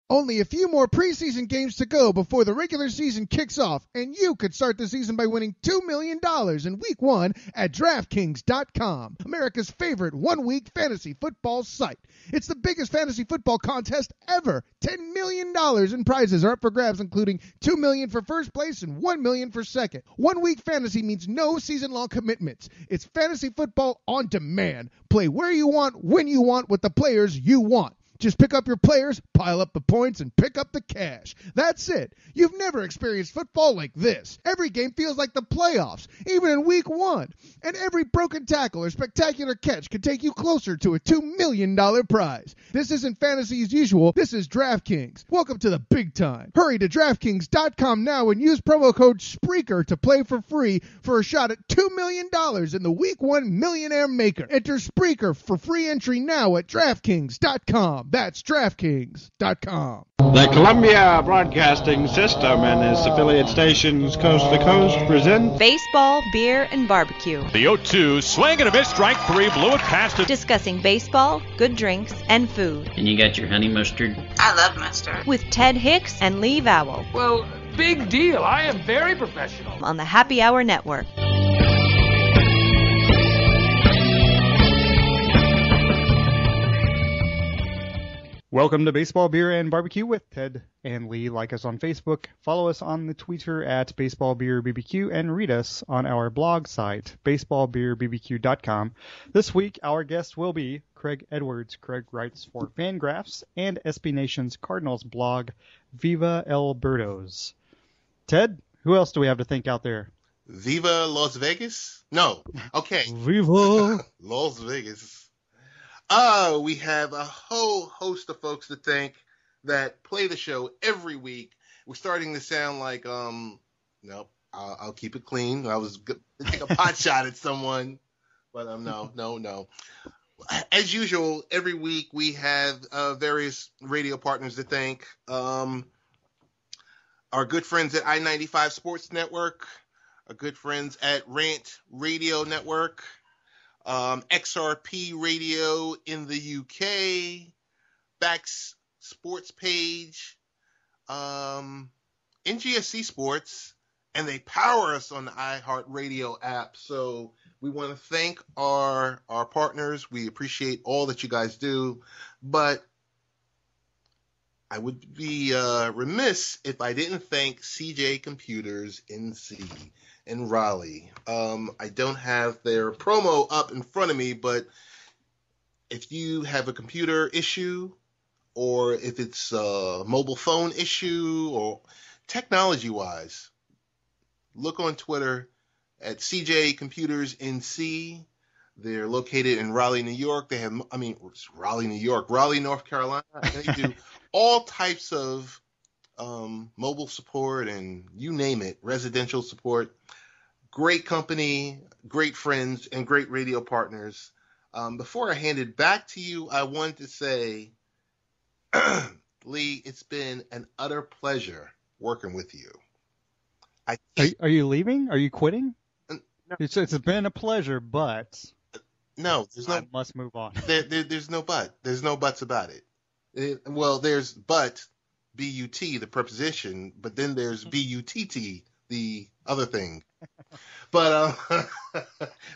Only a few more preseason games to go before the regular season kicks off, and you could start the season by winning $2 million in Week 1 at DraftKings.com, America's favorite one-week fantasy football site. It's the biggest fantasy football contest ever. $10 million in prizes are up for grabs, including $2 million for first place and $1 million for second. One-week fantasy means no season-long commitments. It's fantasy football on demand. Play where you want, when you want, with the players you want. Just pick up your players, pile up the points, and pick up the cash. That's it. You've never experienced football like this. Every game feels like the playoffs, even in Week 1. And every broken tackle or spectacular catch could take you closer to a $2 million prize. This isn't fantasy as usual. This is DraftKings. Welcome to the big time. Hurry to DraftKings.com now and use promo code SPREAKER to play for free for a shot at $2 million in the Week 1 Millionaire Maker. Enter SPREAKER for free entry now at DraftKings.com. That's DraftKings.com. The Columbia Broadcasting System and its affiliate stations coast to coast present Baseball, Beer, and Barbecue. The 0-2, swing and a miss, strike three, blew it past it. Discussing baseball, good drinks, and food. And you got your honey mustard? I love mustard. With Ted Hicks and Lee Vowell. Well, big deal. I am very professional. On the Happy Hour Network. Welcome to Baseball, Beer, and Barbecue with Ted and Lee. Like us on Facebook, follow us on the Twitter at Baseball Beer BBQ, and read us on our blog site, baseballbeerbbq.com. This week, our guest will be Craig Edwards. Craig writes for Fangraphs and SB Nation's Cardinals blog, Viva El Birdos. Ted, who else do we have to thank out there? Viva Las Vegas? No. Okay. Viva Las Vegas. We have a whole host of folks to thank that play the show every week. We're starting to sound like, nope, I'll keep it clean. I was going to take a pot shot at someone, but no. As usual, every week we have various radio partners to thank. Our good friends at I-95 Sports Network, our good friends at Rant Radio Network, XRP Radio in the UK, Bax Sports Page, NGSC Sports, and they power us on the iHeartRadio app. So we want to thank our partners. We appreciate all that you guys do, but I would be remiss if I didn't thank CJ Computers NC in Raleigh. I don't have their promo up in front of me, but if you have a computer issue, or if it's a mobile phone issue, or technology-wise, look on Twitter at CJ Computers NC. They're located in Raleigh, New York. Raleigh, North Carolina. They do all types of mobile support and you name it, residential support. Great company, great friends, and great radio partners. Before I hand it back to you, I wanted to say, Lee, it's been an utter pleasure working with you. Are you leaving? Are you quitting? No. It's been a pleasure, but no, there's no. I must move on. There's no but. There's no buts about it. Well, there's but, B-U-T, the preposition, but then there's B-U-T-T, the other thing. But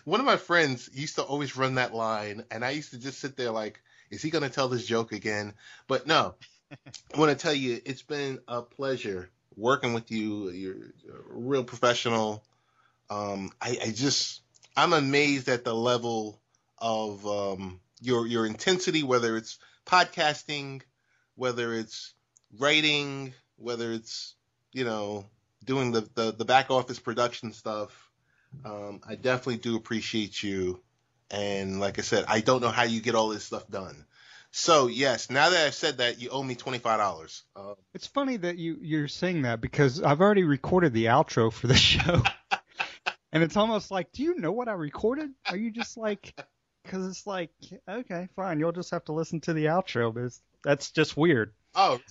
one of my friends used to always run that line, and I used to just sit there like, is he going to tell this joke again? But no, I want to tell you, it's been a pleasure working with you. You're a real professional. I'm amazed at the level of your intensity, whether it's podcasting, whether it's writing, whether it's, doing the back office production stuff. I definitely do appreciate you. And like I said, I don't know how you get all this stuff done. So yes, now that I've said that, you owe me $25. It's funny that you're saying that because I've already recorded the outro for the show. And it's almost like, do you know what I recorded? Are you just like, because it's like, okay, fine, you'll just have to listen to the outro, but that's just weird. Oh.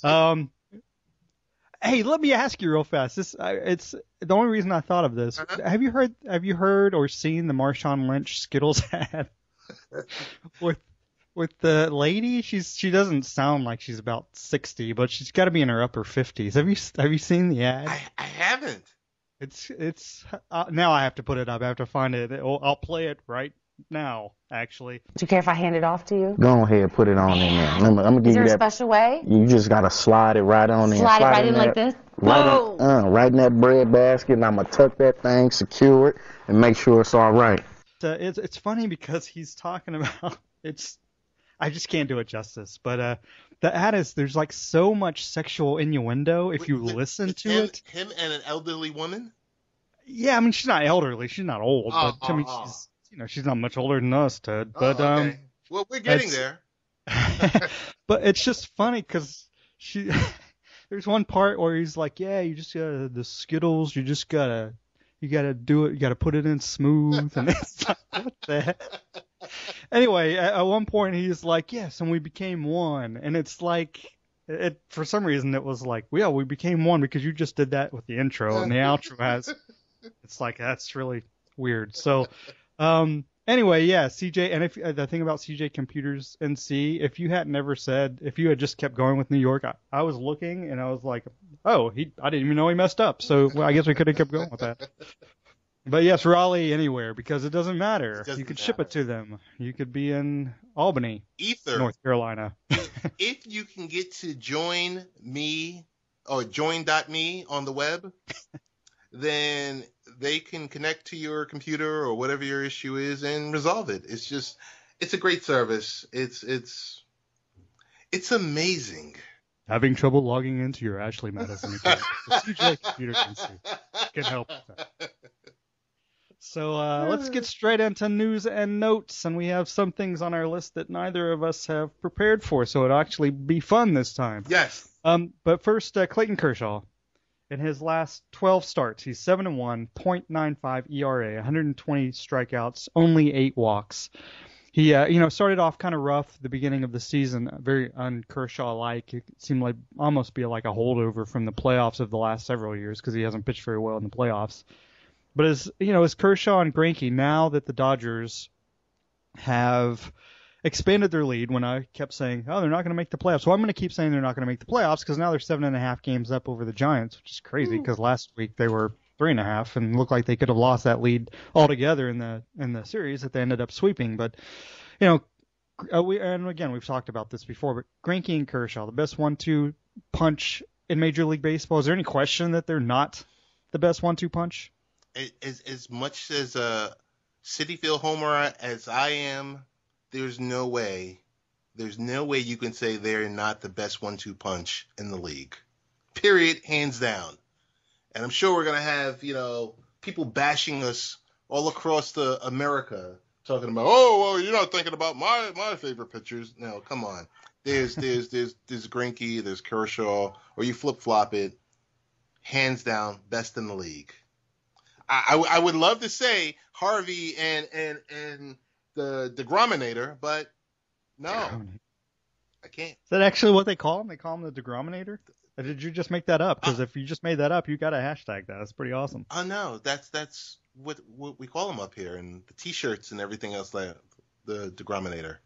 Hey, let me ask you real fast. It's the only reason I thought of this. Uh-huh. Have you heard or seen the Marshawn Lynch Skittles ad with with the lady. She doesn't sound like she's about 60, but she's got to be in her upper 50s. Have you seen the ad? I haven't. It's now I have to put it up. I have to find it. I'll play it right now, actually. Do you care if I hand it off to you? Go ahead, put it on in there. I'm gonna give Is you there a that. special way? You just gotta slide it right on in. Slide it right in that, like this? Right in that bread basket, and I'm gonna tuck that thing, secure it, and make sure it's all right. It's funny because he's talking about I just can't do it justice, but the ad is there's like so much sexual innuendo if you listen to it. Him and an elderly woman? Yeah, I mean she's not elderly, she's not old, but I mean she's not much older than us, Ted. But okay. Well, we're getting there. But it's just funny because there's one part where he's like, yeah, you just gotta the Skittles, you gotta do it, you gotta put it in smooth, and it's like, what the heck? Anyway, at one point he's like, yes, and we became one, and it's like, for some reason it was like, well, we became one because you just did that with the intro, and the outro has, it's like, that's really weird. So, anyway, yeah, CJ, and if the thing about CJ Computers NC, if you had just kept going with New York, I was looking and I was like, oh, I didn't even know he messed up, so I guess we could have kept going with that. But yes, Raleigh anywhere, because it doesn't matter. You could ship it to them. You could be in Albany, North Carolina. If you can get to join me or join.me on the web, then they can connect to your computer or whatever your issue is and resolve it. It's a great service. It's amazing. Having trouble logging into your Ashley Madison account? The CJ Computer can help with that. So let's get straight into news and notes, and we have some things on our list that neither of us have prepared for, so it'll actually be fun this time. Yes. But first, Clayton Kershaw. In his last 12 starts, he's 7-1, .95 ERA, 120 strikeouts, only 8 walks. He, started off kind of rough at the beginning of the season, very un-Kershaw-like. It seemed like almost be like a holdover from the playoffs of the last several years because he hasn't pitched very well in the playoffs. But as Kershaw and Greinke, now that the Dodgers have expanded their lead, when I kept saying, oh, they're not going to make the playoffs. Well, I'm going to keep saying they're not going to make the playoffs because now they're 7.5 games up over the Giants, which is crazy because last week they were 3.5 and looked like they could have lost that lead altogether in the series that they ended up sweeping. But, we've talked about this before, but Greinke and Kershaw, the best 1-2 punch in Major League Baseball. Is there any question that they're not the best 1-2 punch? As much as a Citi Field homer as I am, there's no way you can say they're not the best 1-2 punch in the league. Period, hands down. And I'm sure we're gonna have people bashing us all across America, talking about, oh well, you're not thinking about my favorite pitchers. No, come on. There's Greinke, there's Kershaw, or you flip flop it. Hands down, best in the league. I would love to say Harvey and the Degrominator, but no, I can't. Is that actually what they call him? They call him the Degrominator? Or did you just make that up? Because if you just made that up, you got to hashtag that. That's pretty awesome. Oh no, that's what we call him up here, and the T-shirts and everything else like the Degrominator.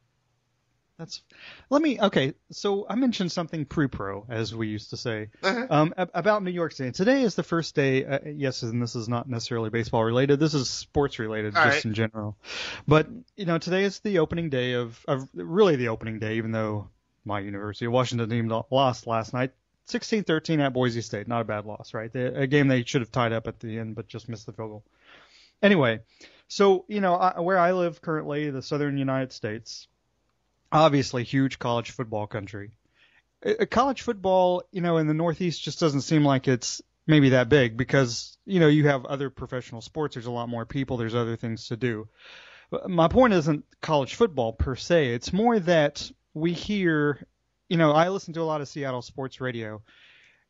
Okay, so I mentioned something pre-pro, as we used to say, about New York State. Today is the first day, yes, and this is not necessarily baseball related, this is sports related, in general. But, today is the opening day really the opening day, even though my University of Washington team lost last night, 16-13 at Boise State, not a bad loss, right? A game they should have tied up at the end, but just missed the field goal. Anyway, so, where I live currently, the southern United States, obviously huge college football country. College football, in the Northeast just doesn't seem like it's maybe that big because, you have other professional sports. There's a lot more people. There's other things to do. But my point isn't college football per se. It's more that we hear, I listen to a lot of Seattle sports radio,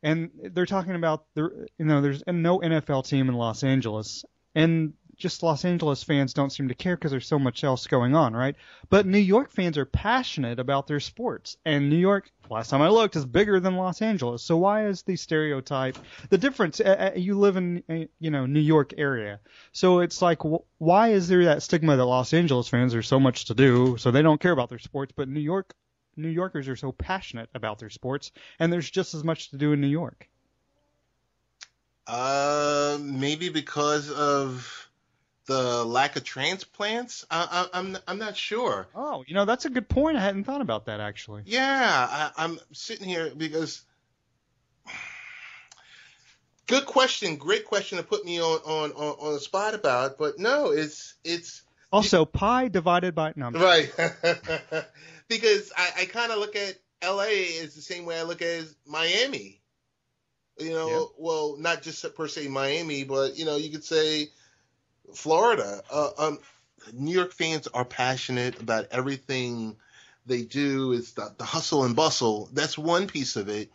and they're talking about, there's no NFL team in Los Angeles. And just Los Angeles fans don't seem to care because there's so much else going on, right? But New York fans are passionate about their sports, and New York, last time I looked, is bigger than Los Angeles. So why is the stereotype the difference? You live in New York area, so it's like why is there that stigma that Los Angeles fans are so much to do, so they don't care about their sports, but New Yorkers are so passionate about their sports, and there's just as much to do in New York. Maybe because of the lack of transplants. I'm not sure. Oh, that's a good point. I hadn't thought about that actually. Yeah, I'm sitting here because good question, great question to put me on the spot about. But no, it's also pi divided by no. Right. Because I kind of look at LA as the same way I look at Miami. Well, not just per se Miami, but you could say Florida. New York fans are passionate about everything they do. It's the hustle and bustle. That's one piece of it.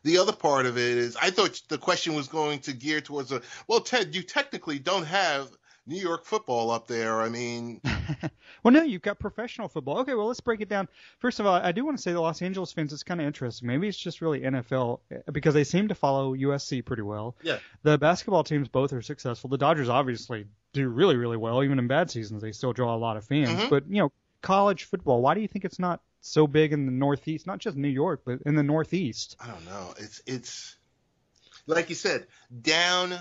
The other part of it is, I thought the question was going to gear towards well, Ted, you technically don't have New York football up there. I mean, well, no, you've got professional football. Okay, well, let's break it down. First of all, I do want to say the Los Angeles fans, it's kind of interesting. Maybe it's just really NFL because they seem to follow USC pretty well. Yeah. The basketball teams both are successful. The Dodgers obviously do really, really well. Even in bad seasons, they still draw a lot of fans. Mm-hmm. But, college football, why do you think it's not so big in the Northeast? Not just New York, but in the Northeast. I don't know. It's like you said, down,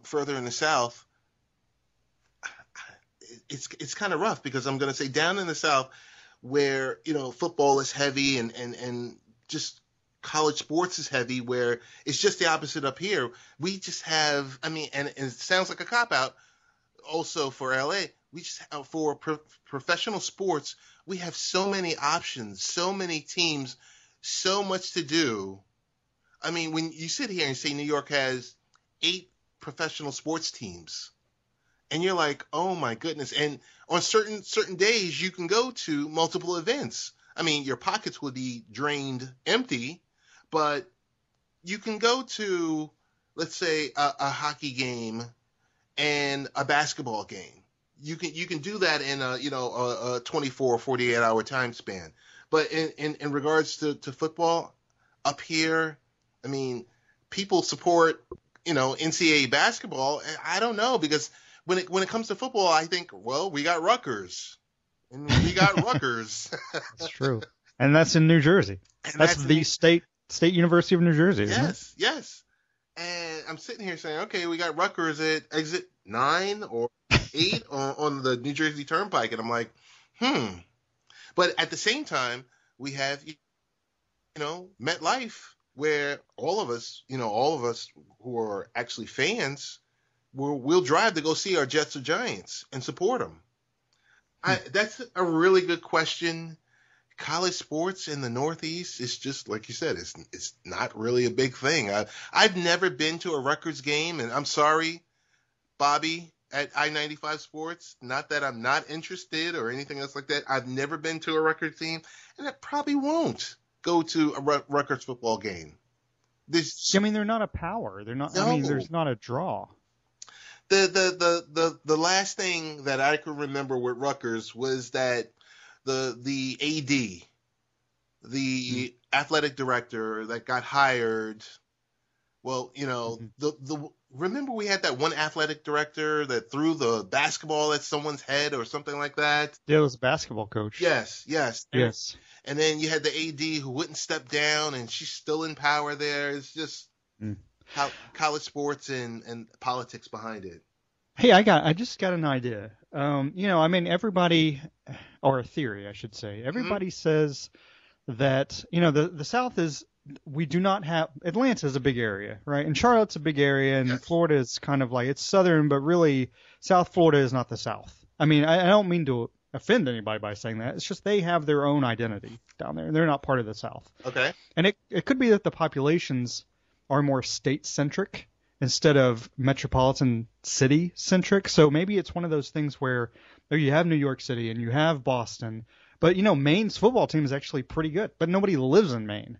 further in the South, it's kind of rough because I'm going to say down in the South where, football is heavy and just college sports is heavy, where it's just the opposite up here. We just have, and it sounds like a cop-out also for LA. We just have, for professional sports, we have so many options, so many teams, so much to do. I mean, when you sit here and say New York has 8 professional sports teams, and you're like, oh my goodness. And on certain days, you can go to multiple events. I mean, your pockets will be drained empty, but you can go to, let's say, a hockey game and a basketball game. You can do that in a 24 or 48 hour time span. But in regards to football up here, I mean, people support, NCAA basketball. I don't know, because when it comes to football, I think, well, we got Rutgers. And we got Rutgers. That's true. And that's in New Jersey. That's the State University of New Jersey, isn't it? Yes. And I'm sitting here saying, okay, we got Rutgers at exit 9 or 8 on the New Jersey Turnpike. And I'm like, But at the same time, we have, MetLife, where all of us who are actually fans, we'll drive to go see our Jets or Giants and support them. That's a really good question. College sports in the Northeast is just, like you said, it's not really a big thing. I've never been to a Rutgers game, and I'm sorry, Bobby, at I-95 Sports. Not that I'm not interested or anything else like that. I've never been to a Rutgers team, and I probably won't go to a Rutgers football game. They're not a power. They're not. No. I mean, there's not a draw. The last thing that I can remember with Rutgers was that the AD, the athletic director that got hired. Well, remember we had that one athletic director that threw the basketball at someone's head or something like that? Yeah, it was a basketball coach. Yes. And then you had the AD who wouldn't step down, and she's still in power there. It's just how college sports and politics behind it. Hey, I just got an idea. Everybody, or a theory, I should say. Everybody says that, the South is, we do not have, Atlanta's a big area, right? And Charlotte's a big area, and Florida is kind of like, it's southern, but really South Florida is not the South. I mean, I don't mean to offend anybody by saying that. It's just they have their own identity down there, and they're not part of the South. Okay. And it could be that the populations are more state-centric instead of metropolitan city-centric. So maybe it's one of those things where you have New York City and you have Boston, but, Maine's football team is actually pretty good, but nobody lives in Maine.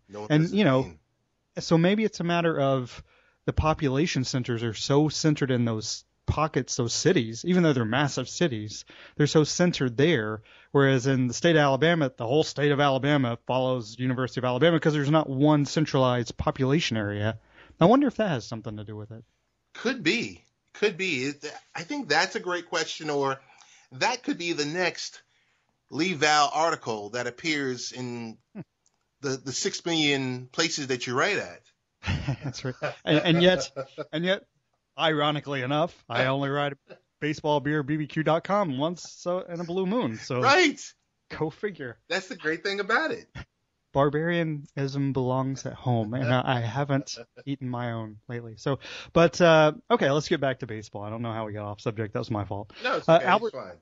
So maybe it's a matter of the population centers are so centered in those pockets, those cities, even though they're massive cities, they're so centered there. Whereas in the state of Alabama, the whole state of Alabama follows University of Alabama because there's not one centralized population area. I wonder if that has something to do with it. Could be. I think that's a great question, or that could be the next Lee Val article that appears in the 6 million places that you write at. That's right. And yet, ironically enough, I only write at baseballbeerbbq.com once in a blue moon. So right. Go figure. That's the great thing about it. Barbarianism belongs at home, and I haven't eaten my own lately. So, but okay, let's get back to baseball. I don't know how we got off subject. That was my fault. No, it's okay. It's fine.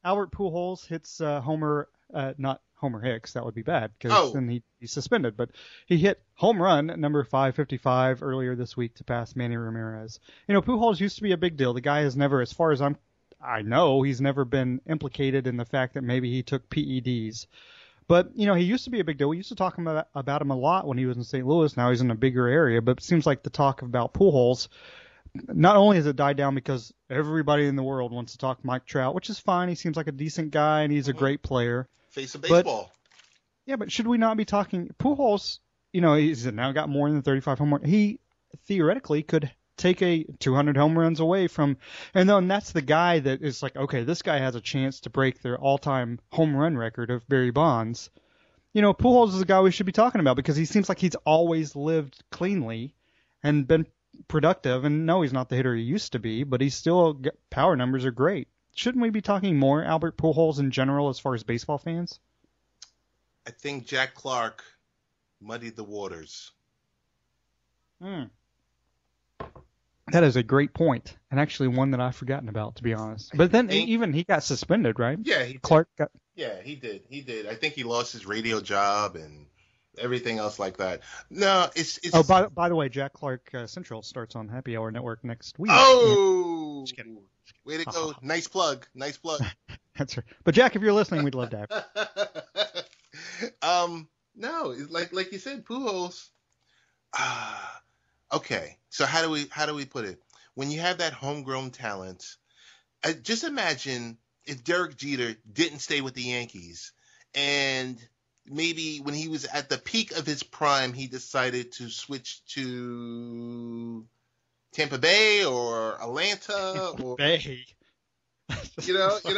Albert Pujols hits not Homer Hicks. That would be bad because then he's suspended. But he hit home run number 555 earlier this week to pass Manny Ramirez. You know, Pujols used to be a big deal. The guy has never, as far as I know, he's never been implicated in the fact that maybe he took PEDs. But, you know, he used to be a big deal. We used to talk about him a lot when he was in St. Louis. Now he's in a bigger area. But it seems like the talk about Pujols, not only has it died down because everybody in the world wants to talk Mike Trout, which is fine. He seems like a decent guy, and he's a great player. Face of baseball. But should we not be talking Pujols? You know, he's now got more than 35 home runs. He theoretically could take a 200 home runs away from, and then that's the guy that is like, okay, this guy has a chance to break their all-time home run record of Barry Bonds. You know, Pujols is the guy we should be talking about because he seems like he's always lived cleanly and been productive. And no, he's not the hitter he used to be, but he's still, power numbers are great. Shouldn't we be talking more Albert Pujols in general as far as baseball fans? I think Jack Clark muddied the waters. That is a great point, and actually one that I've forgotten about, to be honest. But then even he got suspended, right? Yeah, he did. Clark got. Yeah, he did. I think he lost his radio job and everything else like that. No, it's. Oh, by the way, Jack Clark Central starts on Happy Hour Network next week. Oh, just kidding. Way to go! Nice plug. That's right. But Jack, if you're listening, we'd love to have you. No, like you said, Pujols. Okay, so how do we put it? When you have that homegrown talent, just imagine if Derek Jeter didn't stay with the Yankees, and maybe when he was at the peak of his prime, he decided to switch to Tampa Bay or Atlanta or Bay. You know. I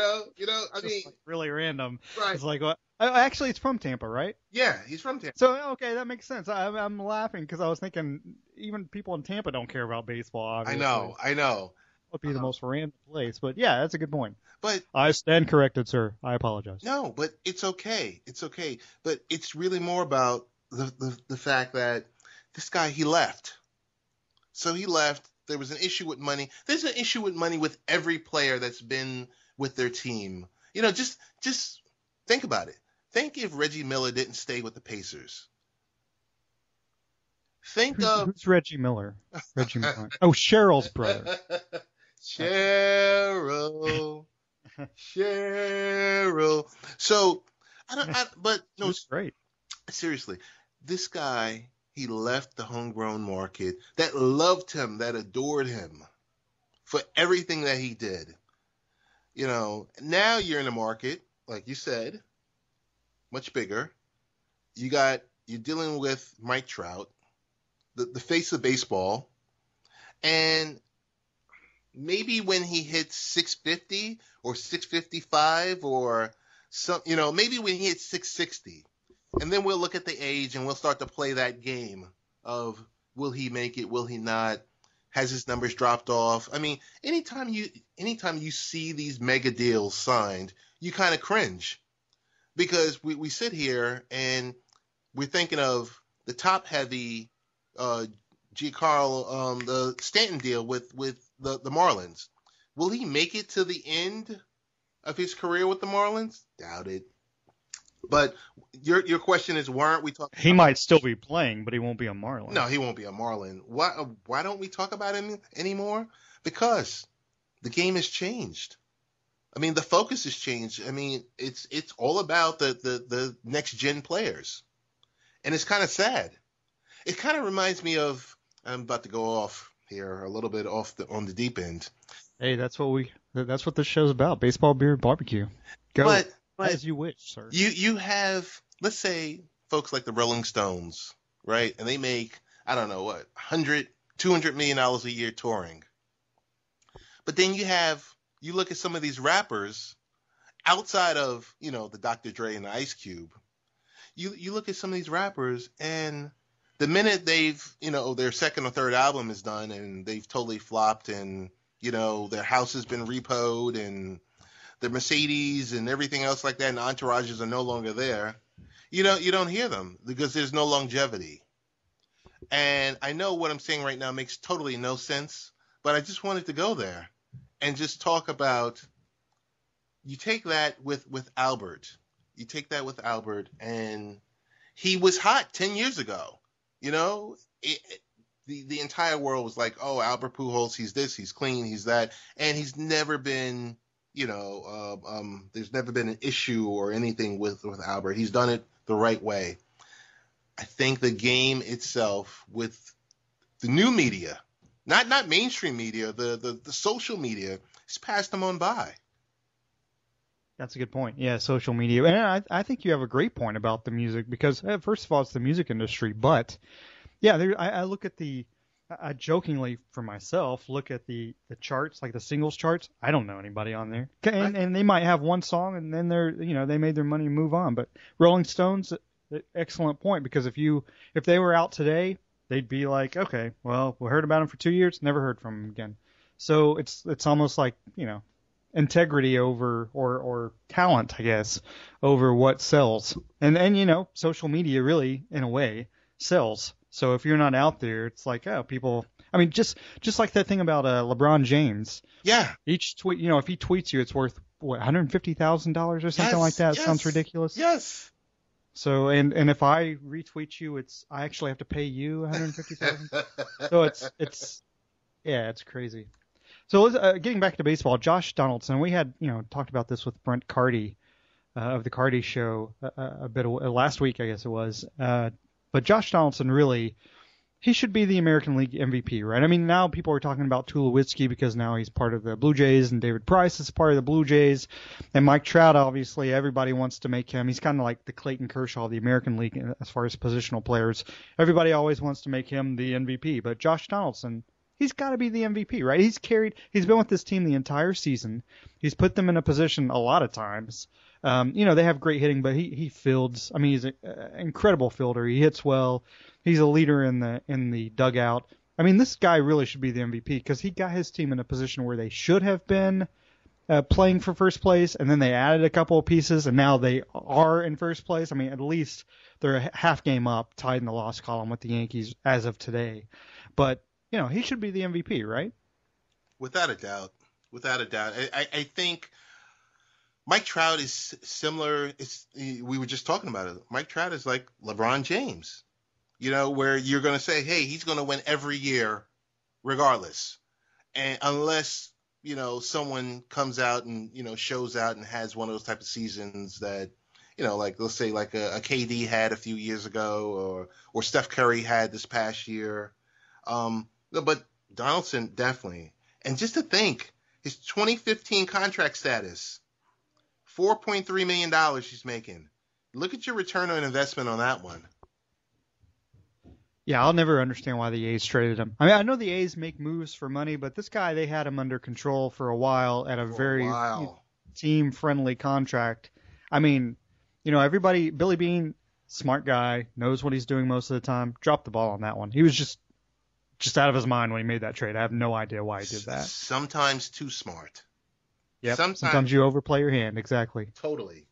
mean, like really random. Right. It's like, what? Actually, it's from Tampa, right? Yeah, he's from Tampa. So, okay, that makes sense. I'm laughing because I was thinking even people in Tampa don't care about baseball, obviously. I know. It would be the most random place. But, yeah, that's a good point. But I stand corrected, sir. I apologize. No, but it's okay. But it's really more about the fact that this guy, he left. So he left. There was an issue with money. There's an issue with money with every player that's been with their team. You know, just think about it. Think if Reggie Miller didn't stay with the Pacers. Who's Reggie Miller? Reggie Miller. Oh, Cheryl's brother. Cheryl. So but no, it's great. Seriously, this guy, he left the homegrown market that loved him, that adored him for everything that he did. You know, now you're in the market, like you said, much bigger. You're dealing with Mike Trout, the face of baseball, and maybe when he hits 650 or 655 or some, you know, maybe when he hits 660, and then we'll look at the age and we'll start to play that game of will he make it, will he not, has his numbers dropped off. I mean, anytime you see these mega deals signed, you kind of cringe because we sit here and we're thinking of the top heavy Giancarlo, the Stanton deal with the Marlins. Will he make it to the end of his career with the Marlins? Doubt it. But your question is, why aren't we talking? He might still be playing, but he won't be a Marlin. No, he won't be a Marlin. Why don't we talk about him anymore? Because the game has changed. I mean, the focus has changed. I mean, it's all about the next gen players, and it's kind of sad. It kind of reminds me of, I'm about to go off here, a little bit on the deep end. Hey, that's what this show's about. Baseball, beer, barbecue. Go But as you wish, sir. You have, let's say, folks like the Rolling Stones, right? And they make, I don't know what, $200 million a year touring. But then you look at some of these rappers outside of, the Dr. Dre and the Ice Cube. You look at some of these rappers, and the minute they've, their second or third album is done and they've totally flopped, and, their house has been repoed and the Mercedes and everything else like that, and entourages are no longer there, you don't hear them because there's no longevity. And I know what I'm saying right now makes totally no sense, but I just wanted to go there and just talk about, you take that with Albert. You take that with Albert, and he was hot 10 years ago. The entire world was like, oh, Albert Pujols, he's this, he's clean, he's that. And he's never been, there's never been an issue or anything with Albert. He's done it the right way. I think the game itself with the new media, not mainstream media, the social media, has passed him on by. That's a good point. Yeah, social media. And I think you have a great point about the music because, first of all, it's the music industry. But, yeah, I look at I jokingly for myself, look at the charts, like the singles charts. I don't know anybody on there. And they might have one song and then they made their money and move on. But Rolling Stones, excellent point, because if they were out today, they'd be like, okay, well, we heard about them for 2 years, never heard from them again. So it's almost like, integrity over or talent, I guess, over what sells. And social media really, in a way, sells. So if you're not out there, it's like, oh, people. I mean, just like that thing about LeBron James. Yeah. Each tweet, if he tweets you, it's worth what, $150,000 or something like that. Yes, sounds ridiculous. Yes. So and if I retweet you, I actually have to pay you $150,000. So it's crazy. So getting back to baseball, Josh Donaldson, we had talked about this with Brent Carty of the Carty Show a bit last week, I guess it was. But Josh Donaldson really, he should be the American League MVP, right? I mean, now people are talking about Tulowitzki because now he's part of the Blue Jays, and David Price is part of the Blue Jays, and Mike Trout, obviously, everybody wants to make him. He's kind of like the Clayton Kershaw of the American League as far as positional players. Everybody always wants to make him the MVP, but Josh Donaldson, he's got to be the MVP, right? He's been with this team the entire season. He's put them in a position a lot of times. They have great hitting, but he fields. I mean, he's an incredible fielder. He hits well. He's a leader in the dugout. I mean, this guy really should be the MVP because he got his team in a position where they should have been playing for first place, and then they added a couple of pieces, and now they are in first place. I mean, at least they're a half game up, tied in the loss column with the Yankees as of today. But he should be the MVP, right? Without a doubt. I think Mike Trout is similar. We were just talking about it. Mike Trout is like LeBron James, where you're going to say, hey, he's going to win every year regardless. And unless, someone comes out and, shows out and has one of those type of seasons that, like let's say like a KD had a few years ago or Steph Curry had this past year. But Donaldson definitely. And just to think, his 2015 contract status, $4.3 million he's making. Look at your return on investment on that one. Yeah, I'll never understand why the A's traded him. I mean, I know the A's make moves for money, but this guy, they had him under control for a while at a very team-friendly contract. I mean, everybody, Billy Beane, smart guy, knows what he's doing most of the time, dropped the ball on that one. He was just out of his mind when he made that trade. I have no idea why he did that. Sometimes too smart. Yep. Sometimes you overplay your hand. Exactly. Totally.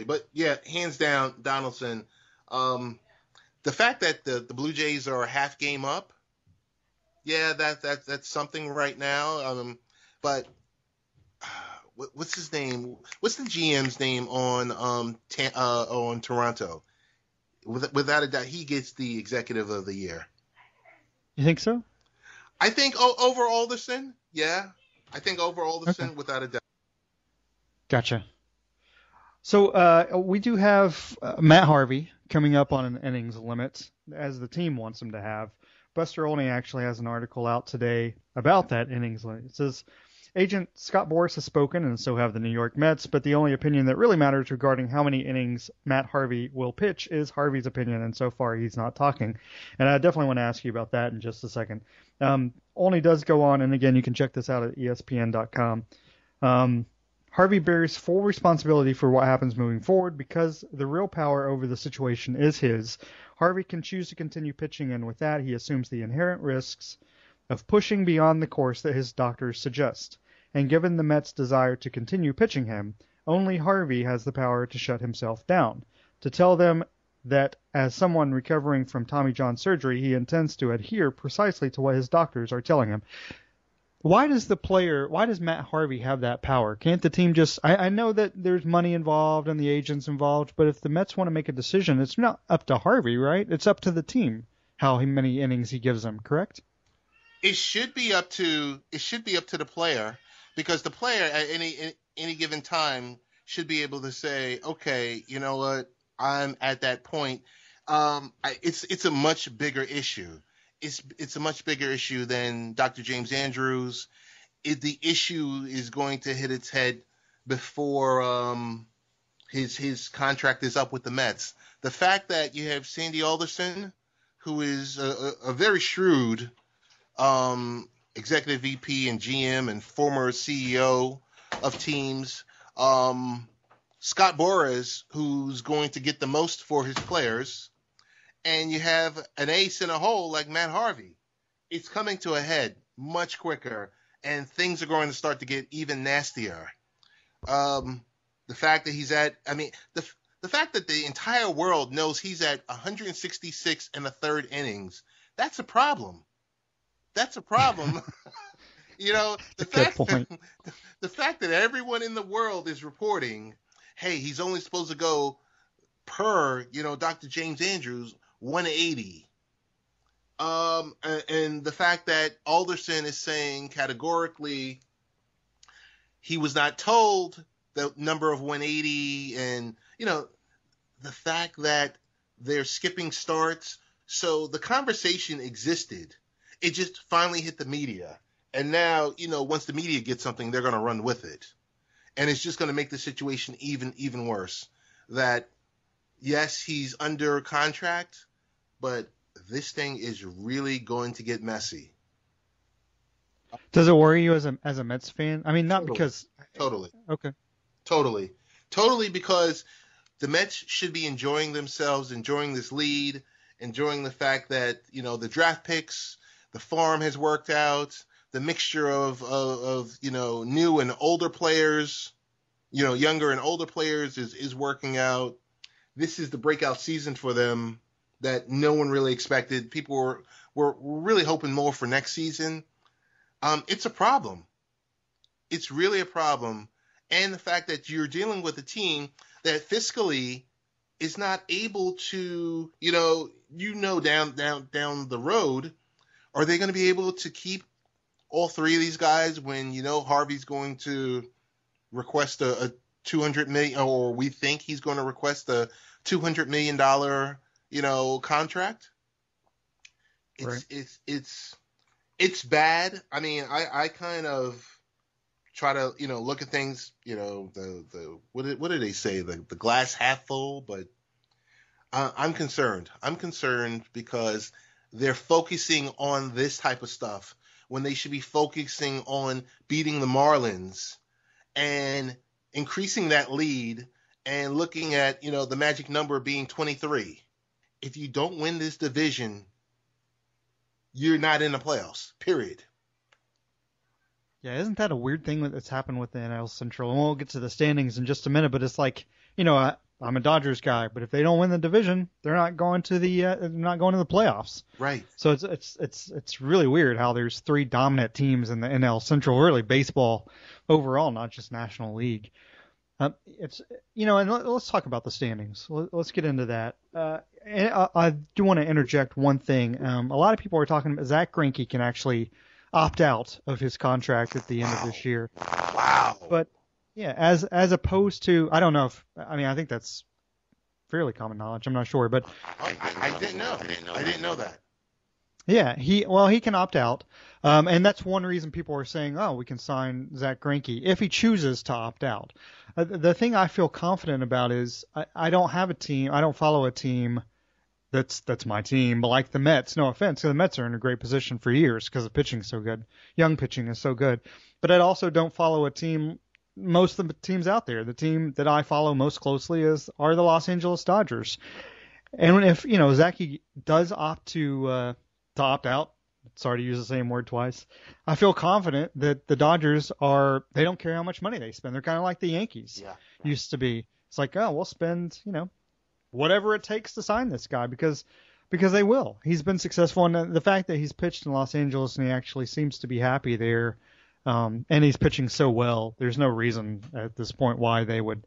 But yeah, hands down, Donaldson. The fact that the Blue Jays are a half game up, yeah, that's something right now. But what's his name? What's the GM's name on Toronto? Without a doubt, he gets the Executive of the Year. You think so? I think over Alderson, yeah. I think over Alderson, okay. Without a doubt. Gotcha. So we do have Matt Harvey coming up on an innings limit, as the team wants him to have. Buster Olney actually has an article out today about that innings limit. It says, Agent Scott Boras has spoken, and so have the New York Mets, but the only opinion that really matters regarding how many innings Matt Harvey will pitch is Harvey's opinion, and so far he's not talking. And I definitely want to ask you about that in just a second. Olney does go on, and again, you can check this out at ESPN.com. Harvey bears full responsibility for what happens moving forward because the real power over the situation is his. Harvey can choose to continue pitching, and with that, he assumes the inherent risks of pushing beyond the course that his doctors suggest. And given the Mets' desire to continue pitching him, only Harvey has the power to shut himself down, to tell them that as someone recovering from Tommy John surgery, he intends to adhere precisely to what his doctors are telling him. Why does Matt Harvey have that power? Can't the team just, I know that there's money involved and the agents involved, but if the Mets want to make a decision, it's not up to Harvey, right? It's up to the team how many innings he gives them, correct? It should be up to the player, because the player at any given time should be able to say, okay, you know what, I'm at that point. It's a much bigger issue. It's a much bigger issue than Dr. James Andrews. The issue is going to hit its head before his contract is up with the Mets. The fact that you have Sandy Alderson, who is a very shrewd executive VP and GM and former CEO of teams, Scott Boras, who's going to get the most for his players, and you have an ace in a hole like Matt Harvey. It's coming to a head much quicker, and things are going to start to get even nastier. The fact that the fact that the entire world knows he's at 166 and a third innings, that's a problem. That's a problem. The fact that everyone in the world is reporting, hey, he's only supposed to go per, Dr. James Andrews, 180. And the fact that Alderson is saying categorically he was not told the number of 180, and, the fact that they're skipping starts. So the conversation existed. It just finally hit the media. And now, once the media gets something, they're going to run with it. And it's just going to make the situation even worse. That, yes, he's under contract, but this thing is really going to get messy. Does it worry you as a Mets fan? I mean, not Totally. because... Totally. Okay. Totally, because the Mets should be enjoying themselves, enjoying this lead, enjoying the fact that, the draft picks, the farm has worked out, the mixture of new and older players, younger and older players is working out. This is the breakout season for them that no one really expected. People were really hoping more for next season. It's a problem. It's really a problem. And the fact that you're dealing with a team that fiscally is not able to, down the road, are they going to be able to keep all three of these guys when, Harvey's going to request a $200 million, or we think he's going to request a $200 million, contract? It's bad. I mean, I kind of try to, look at things, what do they say? The glass half full, but I'm concerned. I'm concerned because they're focusing on this type of stuff when they should be focusing on beating the Marlins and increasing that lead and looking at, the magic number being 23. If you don't win this division, you're not in the playoffs, period. Yeah, isn't that a weird thing that's happened with the NL Central? And we'll get to the standings in just a minute, but it's like, I'm a Dodgers guy, but if they don't win the division, they're not going to the playoffs. Right. So it's really weird how there's three dominant teams in the NL Central, really baseball overall, not just National League. And let's talk about the standings. Let's get into that. And I do want to interject one thing. A lot of people are talking about Zach Greinke can actually opt out of his contract at the end of this year. Wow. But yeah, as opposed to, I don't know I think that's fairly common knowledge. I'm not sure, but I didn't know. I didn't know that. Yeah, he can opt out, and that's one reason people are saying, oh, we can sign Zach Greinke if he chooses to opt out. The thing I feel confident about is I don't have a team, I don't follow a team that's my team, but like the Mets, no offense, the Mets are in a great position for years because the pitching's so good, young pitching is so good, but I also don't follow a team. Most of the teams out there, the team that I follow most closely are the Los Angeles Dodgers, and if Zachy does opt to opt out. Sorry to use the same word twice. I feel confident that the Dodgers they don't care how much money they spend. They're kind of like the Yankees used to be. It's like, oh, we'll spend, whatever it takes to sign this guy because they will. He's been successful, and the fact that he's pitched in Los Angeles and he actually seems to be happy there, and he's pitching so well, there's no reason at this point why they would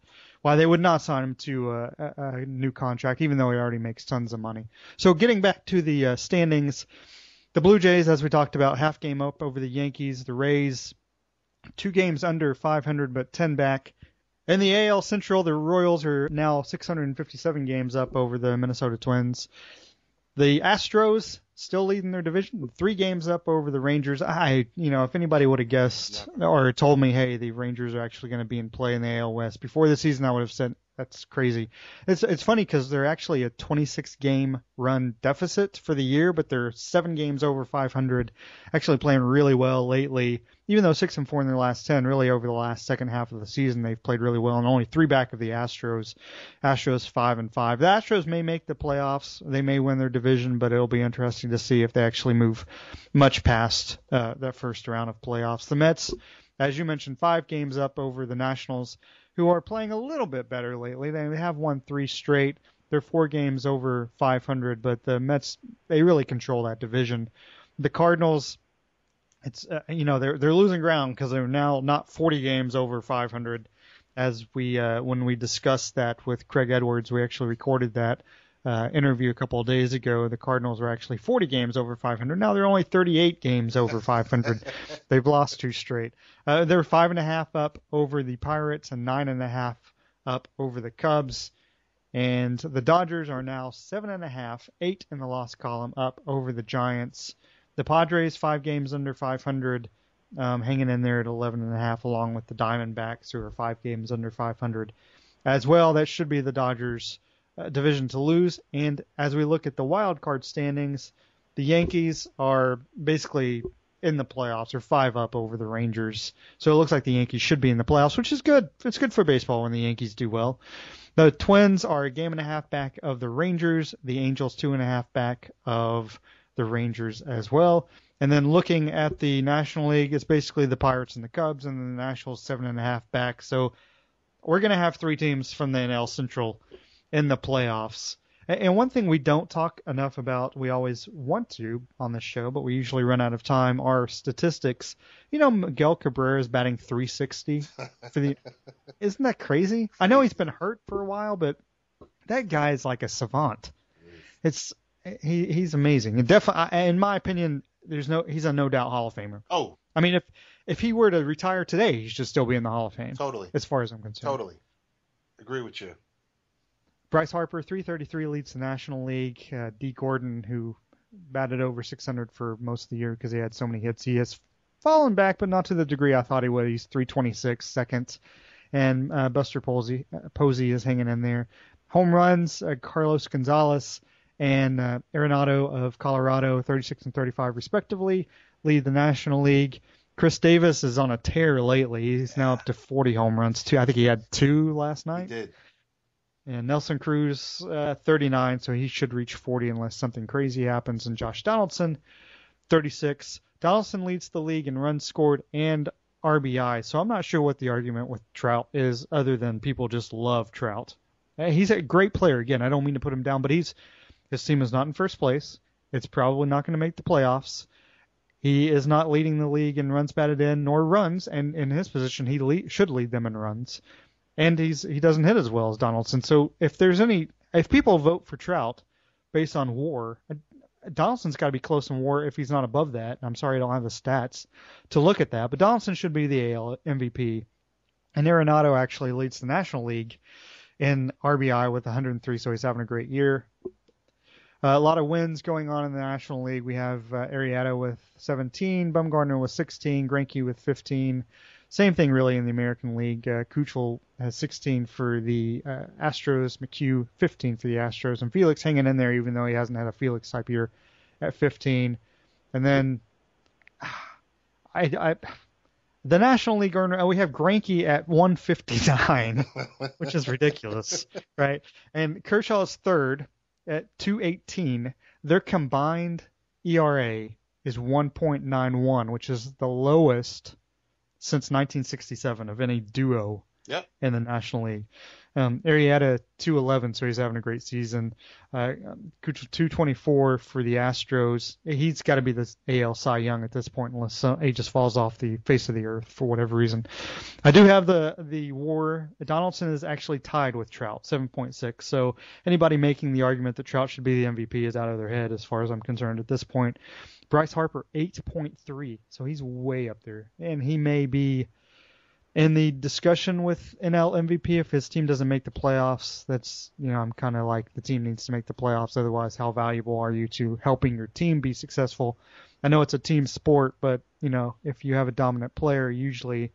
not sign him to a new contract, even though he already makes tons of money. So getting back to the standings, the Blue Jays, as we talked about, half game up over the Yankees. The Rays, 2 games under 500, but 10 back. In the AL Central, the Royals are now 657 games up over the Minnesota Twins. The Astros still leading their division, 3 games up over the Rangers. If anybody would have guessed or told me, hey, the Rangers are actually going to be in play in the AL West before the season, I would have said that's crazy. It's funny because they're actually a 26-game run deficit for the year, but they're 7 games over 500, actually playing really well lately. Even though 6-4 in their last 10, really over the last second half of the season, they've played really well, and only 3 back of the Astros. Astros 5-5. The Astros may make the playoffs. They may win their division, but it'll be interesting to see if they actually move much past that first round of playoffs. The Mets, as you mentioned, 5 games up over the Nationals, who are playing a little bit better lately. They have won 3 straight. They're 4 games over 500, but the Mets, they really control that division. The Cardinals, it's they're losing ground because they're now not 40 games over 500. As when we discussed that with Craig Edwards, we actually recorded that interview a couple of days ago. The Cardinals were actually 40 games over 500. Now they're only 38 games over 500. They've lost 2 straight. They're 5.5 up over the Pirates and 9.5 up over the Cubs. And the Dodgers are now 7.5, 8 in the loss column up over the Giants. The Padres 5 games under 500, hanging in there at 11.5, along with the Diamondbacks, who are 5 games under 500 as well. That should be the Dodgers' division to lose. And as we look at the wild card standings, the Yankees are basically in the playoffs. They're 5 up over the Rangers. So it looks like the Yankees should be in the playoffs, which is good. It's good for baseball when the Yankees do well. The Twins are 1.5 games back of the Rangers. The Angels 2.5 back of the Rangers as well. And then looking at the National League, it's basically the Pirates and the Cubs, and the Nationals 7.5 back. So we're going to have 3 teams from the NL Central in the playoffs. And one thing we don't talk enough about, we always want to on this show, but we usually run out of time, are statistics. Miguel Cabrera is batting .360 for the. Isn't that crazy? I know he's been hurt for a while, but that guy is like a savant. He's amazing. And definitely, in my opinion, he's a no doubt Hall of Famer. Oh, I mean, if he were to retire today, he should still be in the Hall of Fame. Totally. As far as I'm concerned. Totally. Agree with you. Bryce Harper, 333, leads the National League. D. Gordon, who batted over 600 for most of the year because he had so many hits, he has fallen back, but not to the degree I thought he would. He's 326, second. And Buster Posey is hanging in there. Home runs, Carlos Gonzalez and Arenado of Colorado, 36 and 35 respectively, lead the National League. Chris Davis is on a tear lately. He's now up to 40 home runs, too. I think he had 2 last night. He did. And Nelson Cruz, 39, so he should reach 40 unless something crazy happens. And Josh Donaldson, 36. Donaldson leads the league in runs scored and RBI, so I'm not sure what the argument with Trout is other than people just love Trout. He's a great player. Again, I don't mean to put him down, but his team is not in first place. It's probably not going to make the playoffs. He is not leading the league in runs batted in nor runs, and in his position, he should lead them in runs. And he doesn't hit as well as Donaldson. So if people vote for Trout based on WAR, Donaldson's got to be close in WAR if he's not above that. I'm sorry I don't have the stats to look at that, but Donaldson should be the AL MVP. And Arenado actually leads the National League in RBI with 103, so he's having a great year. A lot of wins going on in the National League. We have Arrieta with 17, Bumgarner with 16, Greinke with 15. Same thing really in the American League. Kutchel has 16 for the Astros, McHugh 15 for the Astros, and Felix hanging in there even though he hasn't had a Felix type year at 15. And then the National League earner, we have Greinke at 159, which is ridiculous, right? And Kershaw is third at 218. Their combined ERA is 1.91, which is the lowest since 1967 of any duo in the National League. Arrieta 211, so he's having a great season. Kutchel 224 for the Astros. He's got to be the AL Cy Young at this point, unless he just falls off the face of the earth for whatever reason. I do have the WAR. Donaldson is actually tied with Trout, 7.6. So anybody making the argument that Trout should be the MVP is out of their head, as far as I'm concerned at this point. Bryce Harper 8.3, so he's way up there, and he may be in the discussion with NL MVP if his team doesn't make the playoffs. That's, I'm kind of like, the team needs to make the playoffs. Otherwise, how valuable are you to helping your team be successful? I know it's a team sport, but, if you have a dominant player, usually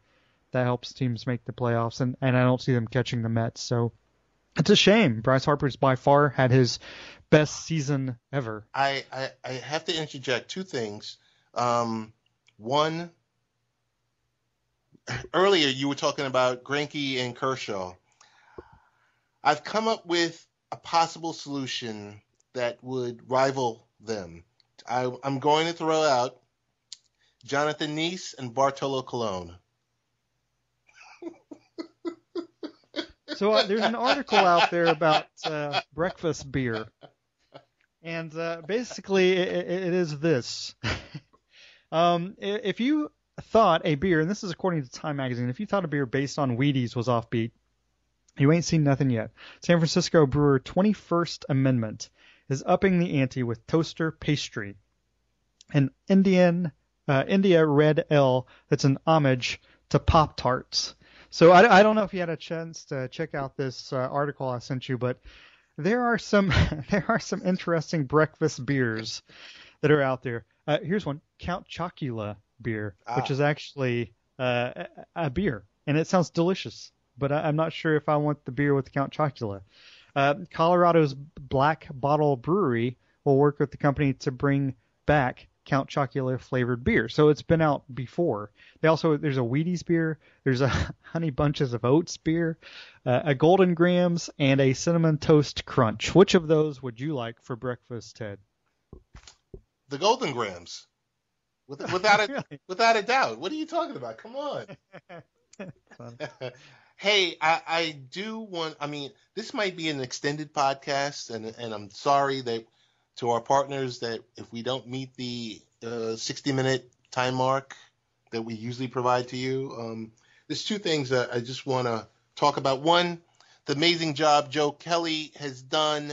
that helps teams make the playoffs. And I don't see them catching the Mets. So it's a shame. Bryce Harper's by far had his best season ever. I have to interject two things. One, earlier you were talking about Greinke and Kershaw. I've come up with a possible solution that would rival them. I'm going to throw out Jonathan Neese and Bartolo Colon. So there's an article out there about breakfast beer. And basically it is this. If you thought a beer, and this is according to Time Magazine, if you thought a beer based on Wheaties was offbeat, you ain't seen nothing yet. San Francisco brewer 21st Amendment is upping the ante with toaster pastry, an India Red Ale that's an homage to Pop-Tarts. So I don't know if you had a chance to check out this article I sent you, but there are some interesting breakfast beers that are out there. Here's one, Count Chocula beer, which is actually a beer, and it sounds delicious, but I'm not sure if I want the beer with Count Chocula. Colorado's Black Bottle Brewery will work with the company to bring back Count Chocula flavored beer. So it's been out before. There's a Wheaties beer, there's a Honey Bunches of Oats beer, a Golden Grams, and a Cinnamon Toast Crunch. Which of those would you like for breakfast, Ted? The Golden Grams. Without a doubt. What are you talking about? Come on. Hey, I do want, this might be an extended podcast, and I'm sorry that to our partners that if we don't meet the 60-minute time mark that we usually provide to you, there's two things that I just want to talk about. One, the amazing job Joe Kelly has done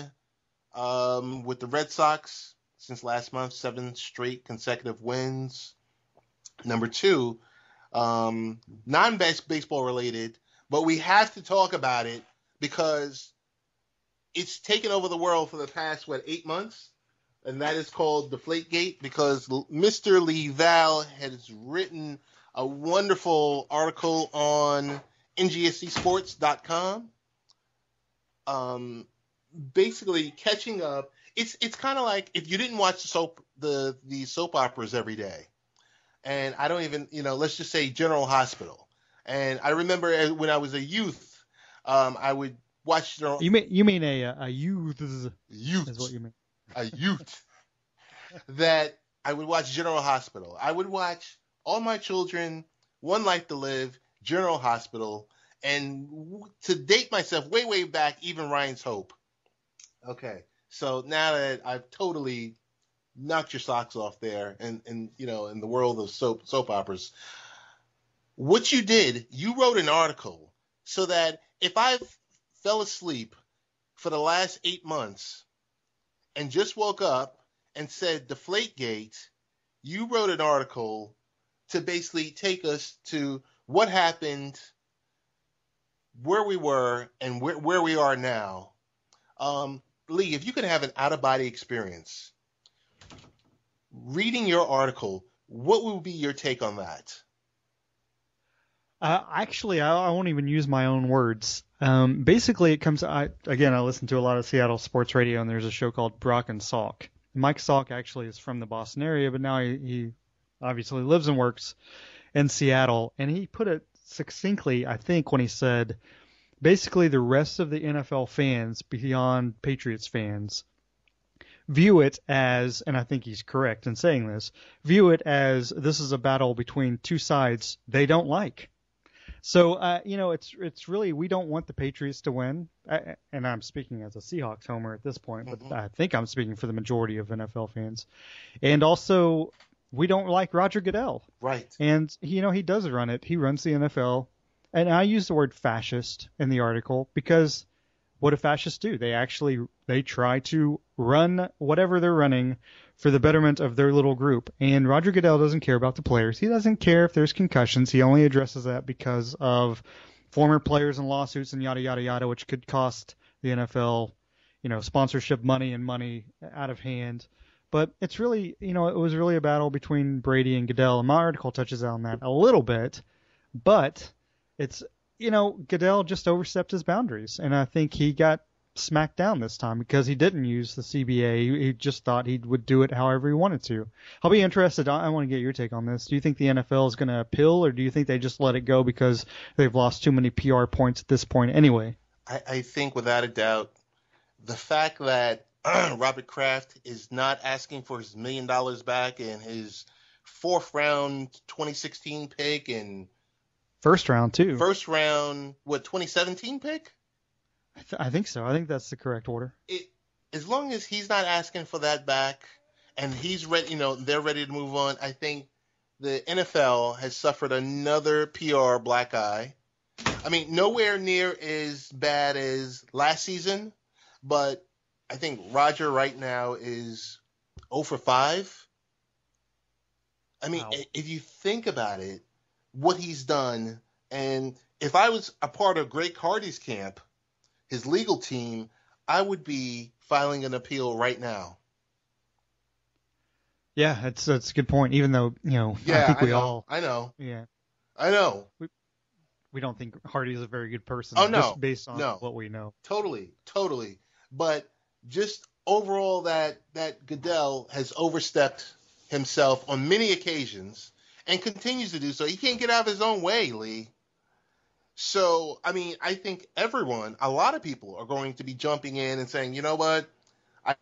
with the Red Sox since last month, 7 straight consecutive wins. Number two, non-baseball related, but we have to talk about it because it's taken over the world for the past, 8 months? And that is called Deflategate, because Mr. Lee Val has written a wonderful article on ngscsports.com. Basically catching up. It's kind of like if you didn't watch the soap operas every day. And I don't even, let's just say General Hospital. And I remember when I was a youth, I would watch General. You mean a youth? Youth is what you mean. A youth. That I would watch General Hospital. I would watch All My Children, One Life to Live, General Hospital, and to date myself way, way back, even Ryan's Hope. Okay, so now that I've totally knocked your socks off there, and in the world of soap operas, what you did, you wrote an article so that if I fell asleep for the last 8 months and just woke up and said Deflategate, you wrote an article to basically take us to what happened, where we were, and where we are now. Lee, if you could have an out-of-body experience, reading your article, what would be your take on that? Actually, I won't even use my own words. Basically, it comes. I listen to a lot of Seattle sports radio, and there's a show called Brock and Salk. Mike Salk actually is from the Boston area, but now he obviously lives and works in Seattle. And he put it succinctly, I think, when he said, basically, the rest of the NFL fans, beyond Patriots fans, view it as, and I think he's correct in saying this, view it as this is a battle between two sides they don't like. So, it's really, we don't want the Patriots to win. And I'm speaking as a Seahawks homer at this point, but I think I'm speaking for the majority of NFL fans. And also, we don't like Roger Goodell. Right. And, he does run it. He runs the NFL. And I use the word fascist in the article because what do fascists do? They try to run whatever they're running for the betterment of their little group. And Roger Goodell doesn't care about the players. He doesn't care if there's concussions. He only addresses that because of former players and lawsuits and yada, yada, yada, which could cost the NFL, sponsorship money and money out of hand. But it's really, it was really a battle between Brady and Goodell. And my article touches on that a little bit. But it's, Goodell just overstepped his boundaries. And I think he got smacked down this time because he didn't use the CBA. He just thought he would do it however he wanted to. I'll be interested. I want to get your take on this. Do you think the NFL is going to appeal, or do you think they just let it go because they've lost too many PR points at this point anyway? I think without a doubt, the fact that Robert Kraft is not asking for his $1 million back and his 4th round 2016 pick and first round 2017 pick? I think so. I think that's the correct order. As long as he's not asking for that back and he's ready, they're ready to move on, I think the NFL has suffered another PR black eye. I mean, nowhere near as bad as last season, but I think Roger right now is 0 for 5. I mean, if you think about it, what he's done, and if I was a part of Greg Hardy's camp, his legal team, I would be filing an appeal right now. Yeah, that's a good point. Even though, I think I know. Yeah. I know. We don't think Hardy is a very good person. Oh, no. Just based on what we know. Totally. But just overall that Goodell has overstepped himself on many occasions and continues to do so. He can't get out of his own way, Lee. So, I mean, I think a lot of people are going to be jumping in and saying, you know what, I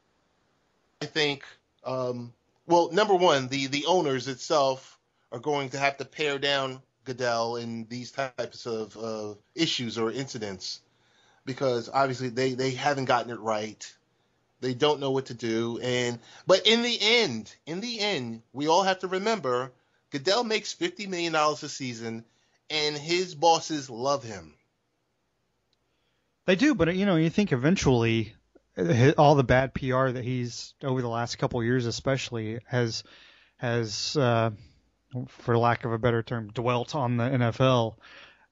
think, number one, the owners itself are going to have to pare down Goodell in these types of issues or incidents because obviously they haven't gotten it right. They don't know what to do. But in the end, we all have to remember Goodell makes $50 million a season, and his bosses love him. They do, but you think eventually all the bad PR that he's over the last couple of years, especially, has for lack of a better term, dwelt on the NFL.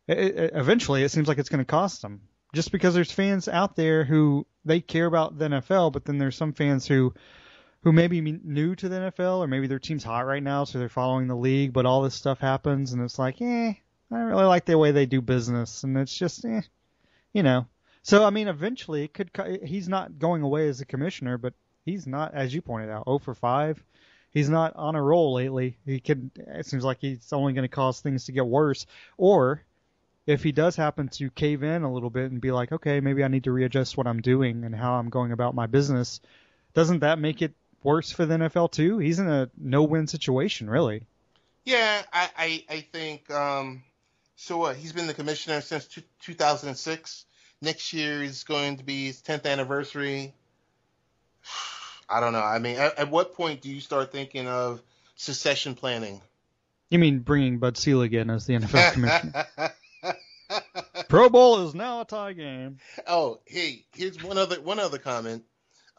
Eventually, it seems like it's going to cost them. Just because there's fans out there who they care about the NFL, but then there's some fans who may be new to the NFL, or maybe their team's hot right now, so they're following the league, but all this stuff happens, and it's like, I don't really like the way they do business, and it's just, So, I mean, eventually, he's not going away as a commissioner, but he's not, as you pointed out, 0 for 5. He's not on a roll lately. It seems like he's only going to cause things to get worse. Or if he does happen to cave in a little bit and be like, okay, maybe I need to readjust what I'm doing and how I'm going about my business, doesn't that make it worse for the NFL too? He's in a no-win situation, really. Yeah, I think so. What? He's been the commissioner since 2006. Next year is going to be his 10th anniversary. I don't know. I mean, at what point do you start thinking of succession planning? You mean bringing Bud Selig in as the NFL commissioner? Pro Bowl is now a tie game. Oh, hey, here's one other comment.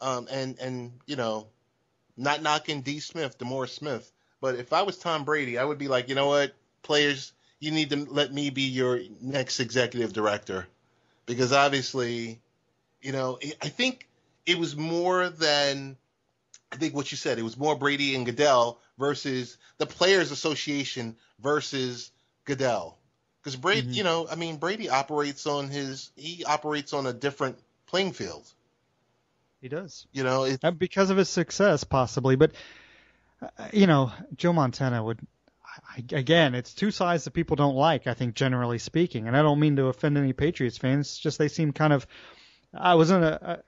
And not knocking D. Smith, DeMaurice Smith, but if I was Tom Brady, I would be like, you know what, players, you need to let me be your next executive director, because obviously, I think it was more than, I think what you said, it was more Brady and Goodell versus the Players Association versus Goodell. Because Brady, Brady operates on a different playing field. He does. Because of his success, possibly. But, Joe Montana would, again, it's two sides that people don't like, I think, generally speaking. And I don't mean to offend any Patriots fans. It's just they seem kind of, I was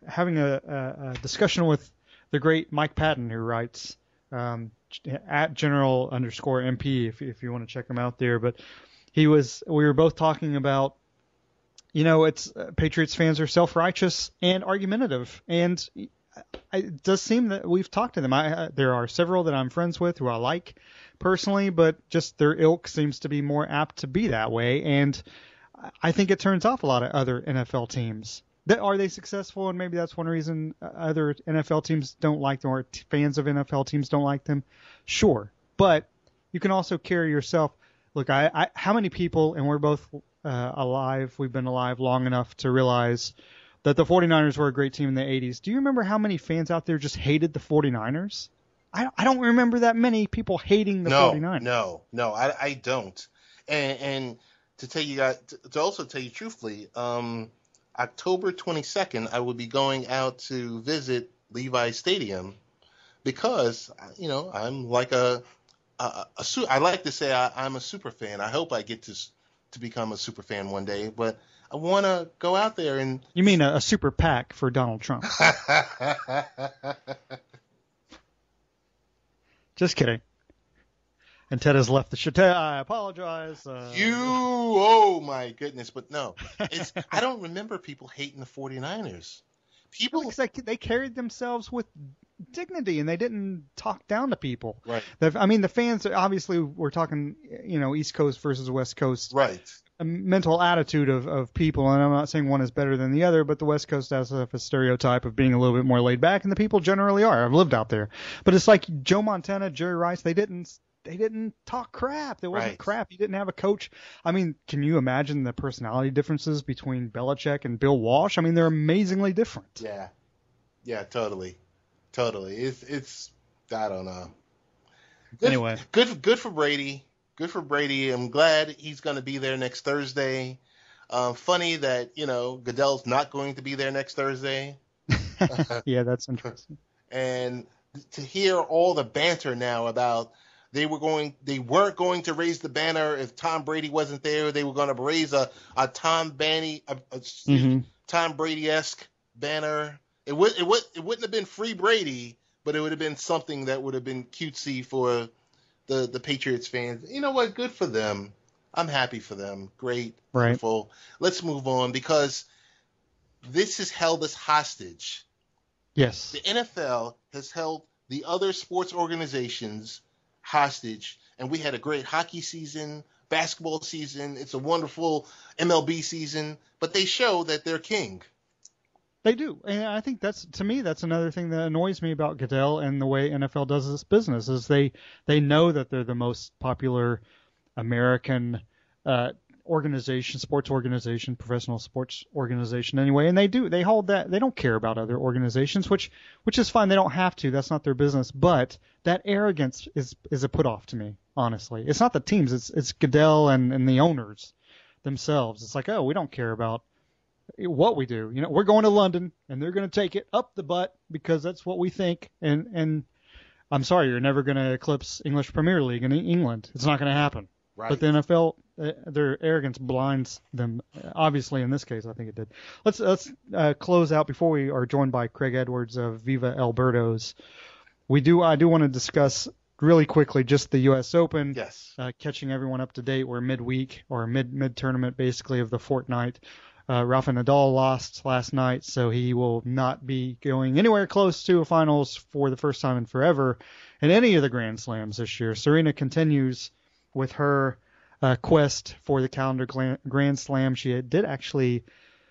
having a discussion with the great Mike Patton, who writes at General_MP, if you want to check him out there. But we were both talking about, it's Patriots fans are self-righteous and argumentative, and it does seem that we've talked to them. There are several that I'm friends with who I like personally, but just their ilk seems to be more apt to be that way, and I think it turns off a lot of other NFL teams. Are they successful? And maybe that's one reason other NFL teams don't like them, or fans of NFL teams don't like them. Sure, but you can also carry yourself. Look, how many people, and we're both alive, we've been alive long enough to realize that the 49ers were a great team in the 80s. Do you remember how many fans out there just hated the 49ers? I don't remember that many people hating the 49ers. No, I don't. And to also tell you truthfully, October 22nd, I will be going out to visit Levi Stadium because, I'm like I like to say I'm a super fan. I hope I get to become a super fan one day, but I want to go out there and... You mean a super PAC for Donald Trump? Just kidding. And Ted has left the show. Ted, I apologize. Oh my goodness, but no. I don't remember people hating the 49ers. Because they carried themselves with dignity and they didn't talk down to people. Right. The fans, obviously, we're talking, East Coast versus West Coast. Right. A mental attitude of people, and I'm not saying one is better than the other, but the West Coast has a stereotype of being a little bit more laid back, and the people generally are. I've lived out there. But it's like Joe Montana, Jerry Rice, they didn't talk crap. There wasn't crap. You didn't have a coach. Can you imagine the personality differences between Belichick and Bill Walsh? They're amazingly different. Yeah, totally. It's I don't know. Anyway. Good for Brady. Good for Brady. I'm glad he's going to be there next Thursday. Funny that, Goodell's not going to be there next Thursday. Yeah, that's interesting. And to hear all the banter now about they weren't going to raise the banner if Tom Brady wasn't there. They were going to raise a Tom Brady-esque banner. It wouldn't have been Free Brady, but it would have been something that would have been cutesy for the Patriots fans. You know what? Good for them. I'm happy for them. Great. Right. Wonderful. Let's move on because this has held us hostage. Yes. The NFL has held the other sports organizations hostage, and we had a great hockey season, basketball season. It's a wonderful MLB season, but they show that they're king. They do, and I think that's another thing that annoys me about Goodell and the way NFL does this business is they know that they're the most popular American organization, sports organization, professional sports organization anyway, and they hold that. They don't care about other organizations, which is fine. They don't have to. That's not their business. But that arrogance is a put off to me, honestly. It's not the teams. It's Goodell and the owners themselves. It's like, oh, we don't care about what we do. We're going to London and they're going to take it up the butt because that's what we think. And I'm sorry, you're never going to eclipse English Premier League in England. It's not going to happen. Right. But the NFL, their arrogance blinds them. Obviously, in this case, I think it did. Let's close out before we are joined by Craig Edwards of Viva Alberto's. I do want to discuss really quickly just the U.S. Open. Yes. Catching everyone up to date. We're midweek or mid tournament basically of the fortnight. Rafa Nadal lost last night, so he will not be going anywhere close to a finals for the first time in forever in any of the Grand Slams this year. Serena continues with her quest for the calendar Grand Slam. She did actually,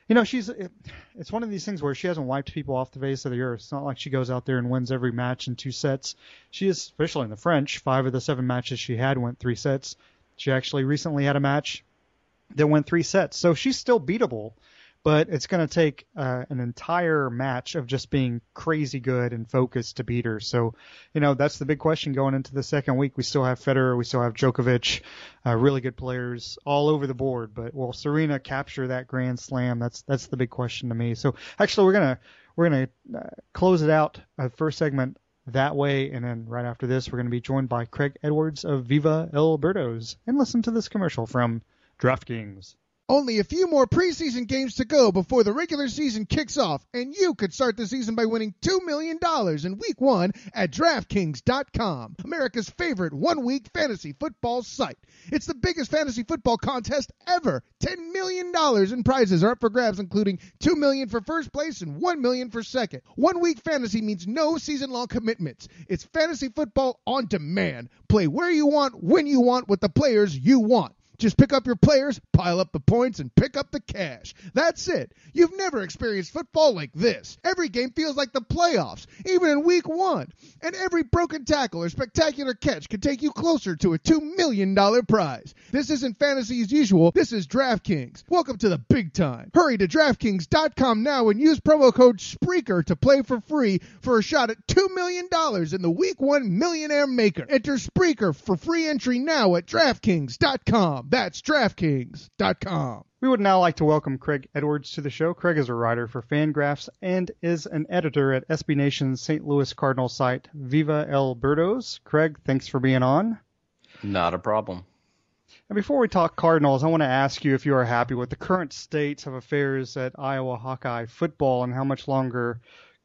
it's one of these things where she hasn't wiped people off the face of the earth. It's not like she goes out there and wins every match in 2 sets. She is, especially in the French, 5 of the 7 matches she had went 3 sets. She actually recently had a match that went 3 sets. So she's still beatable, but it's going to take an entire match of just being crazy good and focused to beat her. So, that's the big question going into the second week. We still have Federer, we still have Djokovic, really good players all over the board. But will Serena capture that Grand Slam? That's the big question to me. So actually, we're gonna close it out, first segment that way, and then right after this, we're going to be joined by Craig Edwards of Viva El Birdos, and listen to this commercial from DraftKings. Only a few more preseason games to go before the regular season kicks off, and you could start the season by winning $2 million in Week 1 at DraftKings.com, America's favorite one-week fantasy football site. It's the biggest fantasy football contest ever. $10 million in prizes are up for grabs, including $2 million for first place and $1 million for second. One-week fantasy means no season-long commitments. It's fantasy football on demand. Play where you want, when you want, with the players you want. Just pick up your players, pile up the points, and pick up the cash. That's it. You've never experienced football like this. Every game feels like the playoffs, even in Week 1. And every broken tackle or spectacular catch can take you closer to a $2 million prize. This isn't fantasy as usual. This is DraftKings. Welcome to the big time. Hurry to DraftKings.com now and use promo code SPREAKER to play for free for a shot at $2 million in the Week 1 Millionaire Maker. Enter SPREAKER for free entry now at DraftKings.com. That's DraftKings.com. We would now like to welcome Craig Edwards to the show. Craig is a writer for Fangraphs and is an editor at SB Nation's St. Louis Cardinals site, Viva El Birdos. Craig, thanks for being on. Not a problem. And before we talk Cardinals, I want to ask you if you are happy with the current state of affairs at Iowa Hawkeye football and how much longer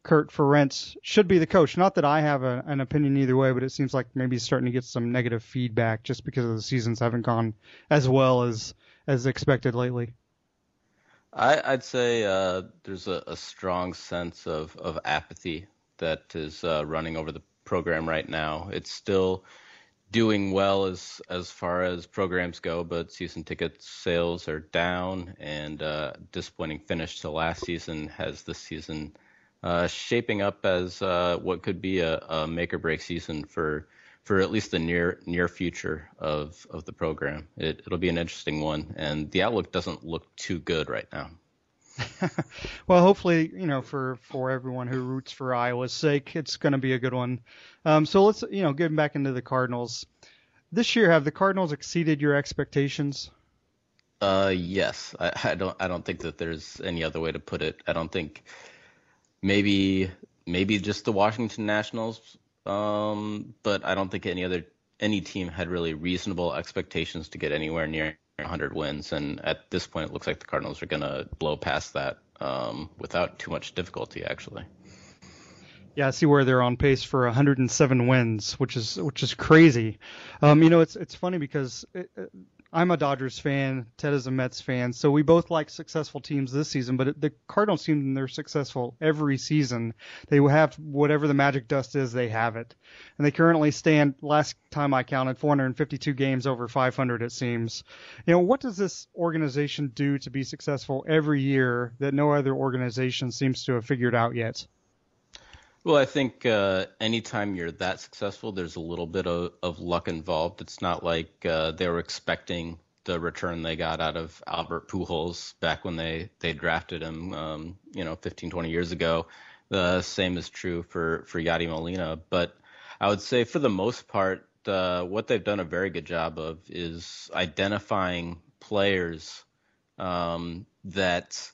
Kurt Ferentz should be the coach. Not that I have an opinion either way, but it seems like maybe he's starting to get some negative feedback just because of the seasons haven't gone as well as expected lately. I'd say there's a strong sense of apathy that is running over the program right now. It's still doing well as far as programs go, but season ticket sales are down, and disappointing finish to last season has this season shaping up as what could be a make or break season for at least the near future of the program. It'll be an interesting one, and the outlook doesn't look too good right now. Well, hopefully, for everyone who roots for Iowa's sake, it's going to be a good one. So let's, getting back into the Cardinals. This year, have the Cardinals exceeded your expectations? Yes. I don't think that there's any other way to put it. I don't think. Maybe just the Washington Nationals, but I don't think any team had really reasonable expectations to get anywhere near 100 wins. And at this point, it looks like the Cardinals are going to blow past that without too much difficulty, actually. Yeah, I see where they're on pace for 107 wins, which is crazy. It's funny because I'm a Dodgers fan, Ted is a Mets fan, so we both like successful teams this season, but the Cardinals team, they're successful every season. They have whatever the magic dust is, they have it. And they currently stand, last time I counted, 452 games over 500, it seems. What does this organization do to be successful every year that no other organization seems to have figured out yet? Well, I think anytime you're that successful, there's a little bit of luck involved. It's not like they were expecting the return they got out of Albert Pujols back when they drafted him, 15, 20 years ago. The same is true for Yadi Molina. But I would say for the most part, what they've done a very good job of is identifying players that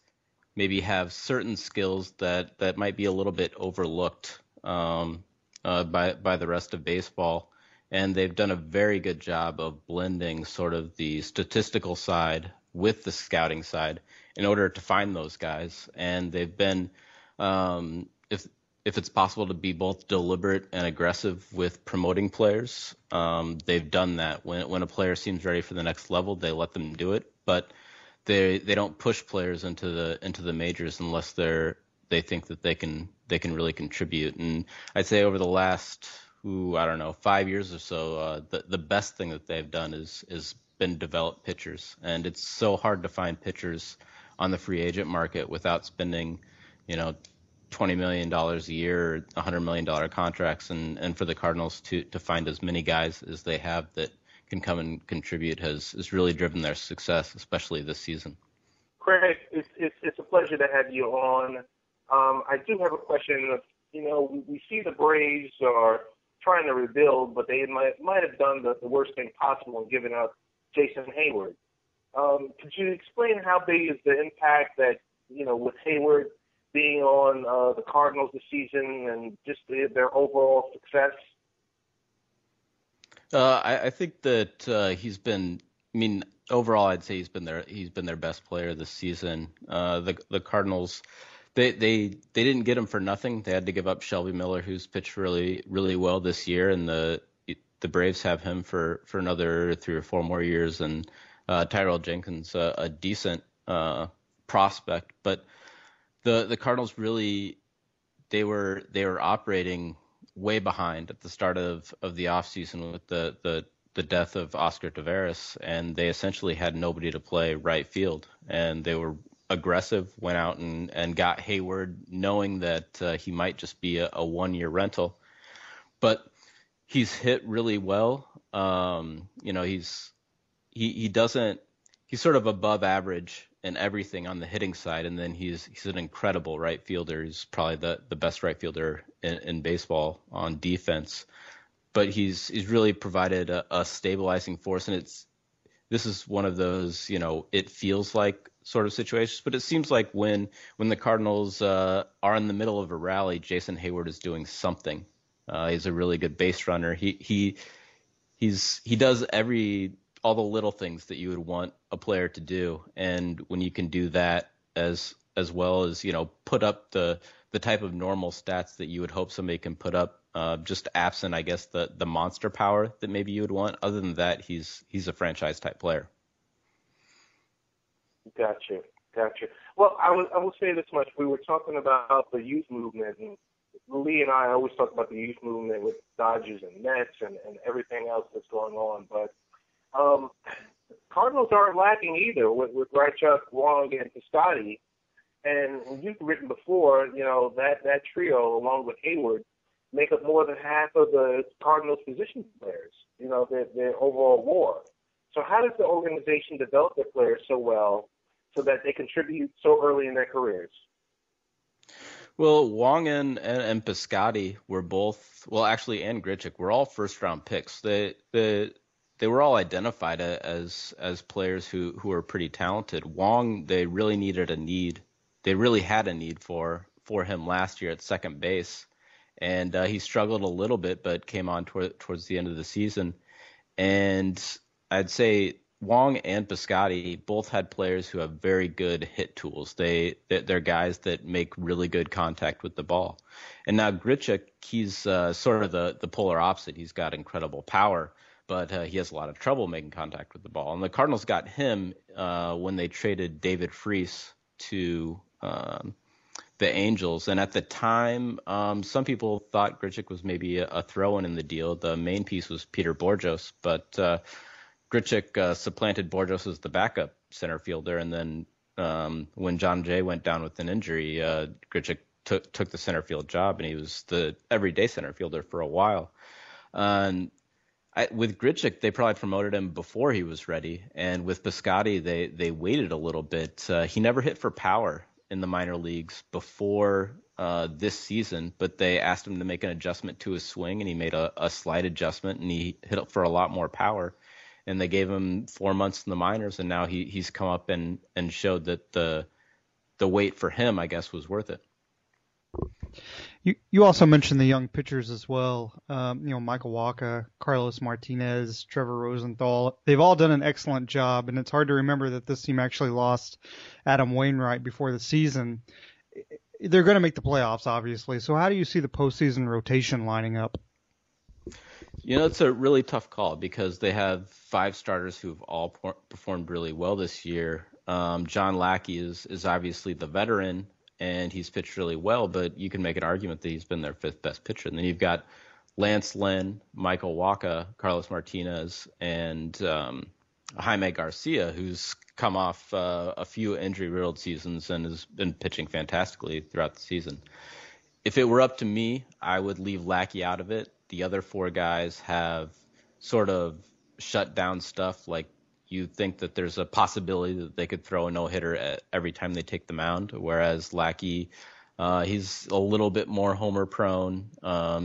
maybe have certain skills that might be a little bit overlooked by the rest of baseball. And they've done a very good job of blending sort of the statistical side with the scouting side in order to find those guys. And they've been, if it's possible to be both deliberate and aggressive with promoting players, they've done that. When a player seems ready for the next level, they let them do it. But they don't push players into the majors unless they think that they can really contribute. And I'd say over the last 5 years or so, the best thing that they've done is been develop pitchers. And it's so hard to find pitchers on the free agent market without spending, $20 million a year, $100 million contracts. And for the Cardinals to find as many guys as they have that can come and contribute has really driven their success, especially this season. Craig, it's a pleasure to have you on. I do have a question. We see the Braves are trying to rebuild, but they might have done the worst thing possible in giving up Jason Hayward. Could you explain how big is the impact that, with Hayward being on the Cardinals this season and just their overall success? I think that he's been. I mean, overall, I'd say he's been their best player this season. The Cardinals, they didn't get him for nothing. They had to give up Shelby Miller, who's pitched really really well this year, and the Braves have him for another 3 or 4 more years, and Tyrell Jenkins, a decent prospect. But the Cardinals really they were operating way behind at the start of the offseason with the death of Oscar Taveras, and they essentially had nobody to play right field. And they were aggressive, went out and got Hayward, knowing that he might just be a 1-year rental. But he's hit really well. He's sort of above average in everything on the hitting side, and then he's an incredible right fielder. He's probably the best right fielder in baseball on defense. But he's really provided a stabilizing force, and this is one of those, it feels like sort of situations, but it seems like when the Cardinals are in the middle of a rally, Jason Hayward is doing something. He's a really good base runner. He does all the little things that you would want a player to do, and when you can do that as well as put up the type of normal stats that you would hope somebody can put up, just absent, I guess, the monster power that maybe you would want. Other than that, he's a franchise type player. Gotcha. Well, I will say this much: we were talking about the youth movement, and Lee and I always talk about the youth movement with Dodgers and Mets and everything else that's going on, but Cardinals aren't lacking either with Rychuk, Wong, and Piscotty. And you've written before, that trio along with Hayward make up more than half of the Cardinals' position players, their overall WAR. So how does the organization develop their players so well so that they contribute so early in their careers? Well, Wong and Piscotty were both, and Grichuk were all first-round picks. They were all identified as players who were pretty talented. Wong, they really had a need for him last year at second base, and he struggled a little bit, but came on towards the end of the season. And I'd say Wong and Piscotty both had players who have very good hit tools. They're guys that make really good contact with the ball. And now Grichuk, he's sort of the polar opposite. He's got incredible power, but he has a lot of trouble making contact with the ball. And the Cardinals got him when they traded David Freese to the Angels. And at the time, some people thought Grichuk was maybe a throw-in in the deal. The main piece was Peter Bourjos, but Grichuk supplanted Bourjos as the backup center fielder. And then when John Jay went down with an injury, Grichuk took the center field job, and he was the everyday center fielder for a while. With Grichuk, they probably promoted him before he was ready. And with Piscotty, they waited a little bit. He never hit for power in the minor leagues before this season, but they asked him to make an adjustment to his swing, and he made a slight adjustment, and he hit up for a lot more power. And they gave him 4 months in the minors, and now he's come up and showed that the wait for him, I guess, was worth it. You also mentioned the young pitchers as well. Michael Wacha, Carlos Martinez, Trevor Rosenthal. They've all done an excellent job, and it's hard to remember that this team actually lost Adam Wainwright before the season. They're going to make the playoffs, obviously. So how do you see the postseason rotation lining up? It's a really tough call because they have 5 starters who've all performed really well this year. John Lackey is obviously the veteran, and he's pitched really well, but you can make an argument that he's been their 5th best pitcher. And then you've got Lance Lynn, Michael Wacha, Carlos Martinez, and Jaime Garcia, who's come off a few injury-riddled seasons and has been pitching fantastically throughout the season. If it were up to me, I would leave Lackey out of it. The other 4 guys have sort of shut down stuff like you think that there's a possibility that they could throw a no-hitter every time they take the mound, whereas Lackey, he's a little bit more homer prone.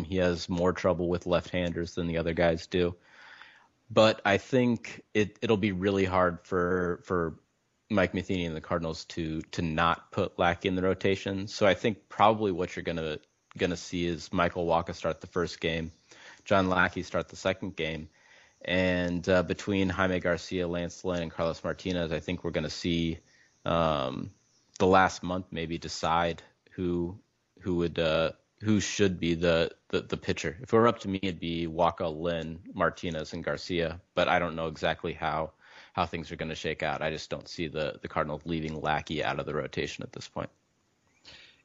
He has more trouble with left-handers than the other guys do. But I think it'll be really hard for Mike Matheny and the Cardinals to not put Lackey in the rotation. So I think probably what you're gonna see is Michael Wacha start the first game, John Lackey start the second game, and between Jaime Garcia, Lance Lynn, and Carlos Martinez, I think we're gonna see the last month maybe decide who should be the pitcher. If it were up to me, it'd be Wacha, Lynn, Martinez, and Garcia. But I don't know exactly how things are going to shake out. I just don't see the Cardinals leaving Lackey out of the rotation at this point.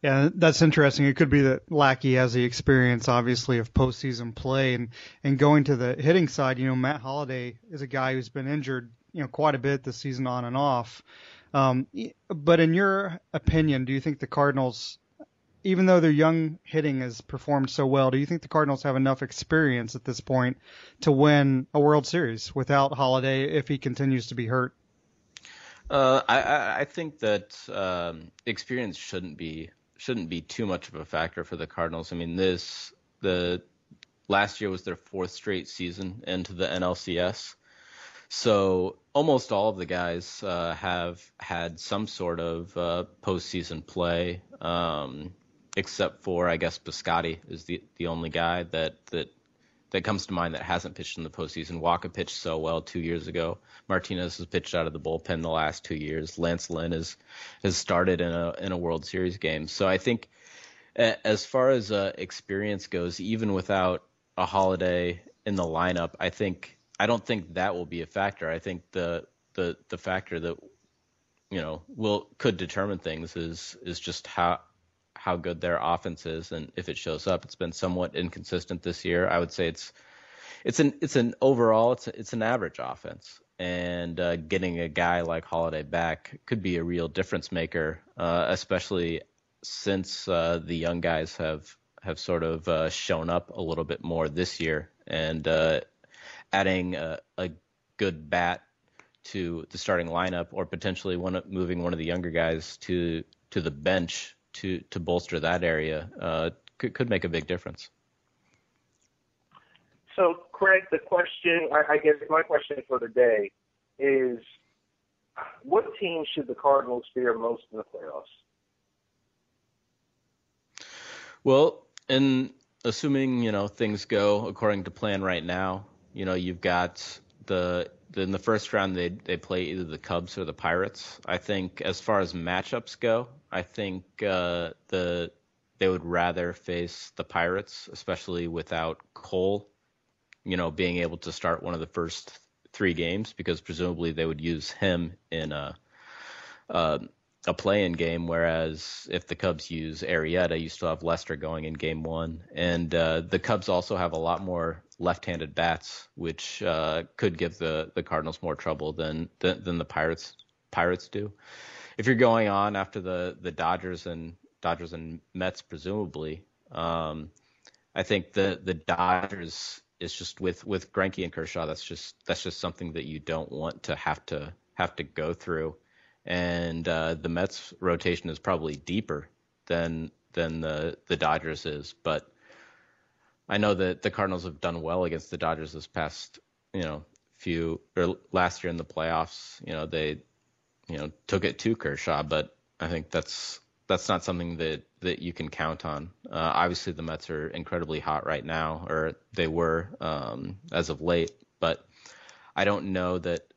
Yeah, that's interesting. It could be that Lackey has the experience, obviously, of postseason play, and going to the hitting side. Matt Holliday is a guy who's been injured, quite a bit this season on and off. But in your opinion, do you think the Cardinals, even though their young hitting has performed so well, do you think the Cardinals have enough experience at this point to win a World Series without Holliday if he continues to be hurt? I think that experience shouldn't be too much of a factor for the Cardinals. I mean, the last year was their fourth straight season into the NLCS. So almost all of the guys have had some sort of postseason play, except for, I guess, Piscotty is the only guy that comes to mind that hasn't pitched in the postseason. Wacha pitched so well 2 years ago. Martinez has pitched out of the bullpen the last 2 years. Lance Lynn has started in a World Series game. So I think as far as experience goes, even without a Holiday in the lineup, I don't think that will be a factor. I think the factor that could determine things is just how good their offense is, and if it shows up. It's been somewhat inconsistent this year. I would say it's an overall it's an average offense, and getting a guy like Holiday back could be a real difference maker, especially since the young guys have sort of shown up a little bit more this year, and adding a good bat to the starting lineup, or potentially moving one of the younger guys to the bench to bolster that area could make a big difference. So, Craig, the question, I guess my question for the day is, what team should the Cardinals fear most in the playoffs? Well, assuming things go according to plan right now, you've got in the first round they play either the Cubs or the Pirates. I think as far as matchups go, I think they would rather face the Pirates, especially without Cole, being able to start one of the first 3 games, because presumably they would use him in a play-in game, whereas if the Cubs use Arrieta, you still have Lester going in game 1. And the Cubs also have a lot more left-handed bats, which could give the Cardinals more trouble than the Pirates do. If you're going on after the Dodgers and Mets, presumably, I think the Dodgers is just with Greinke and Kershaw. That's just something that you don't want to have to go through. And the Mets rotation is probably deeper than the Dodgers is, but I know that the Cardinals have done well against the Dodgers this past last year in the playoffs. They took it to Kershaw, but I think that's not something that you can count on. Obviously the Mets are incredibly hot right now, or they were as of late, but I don't know that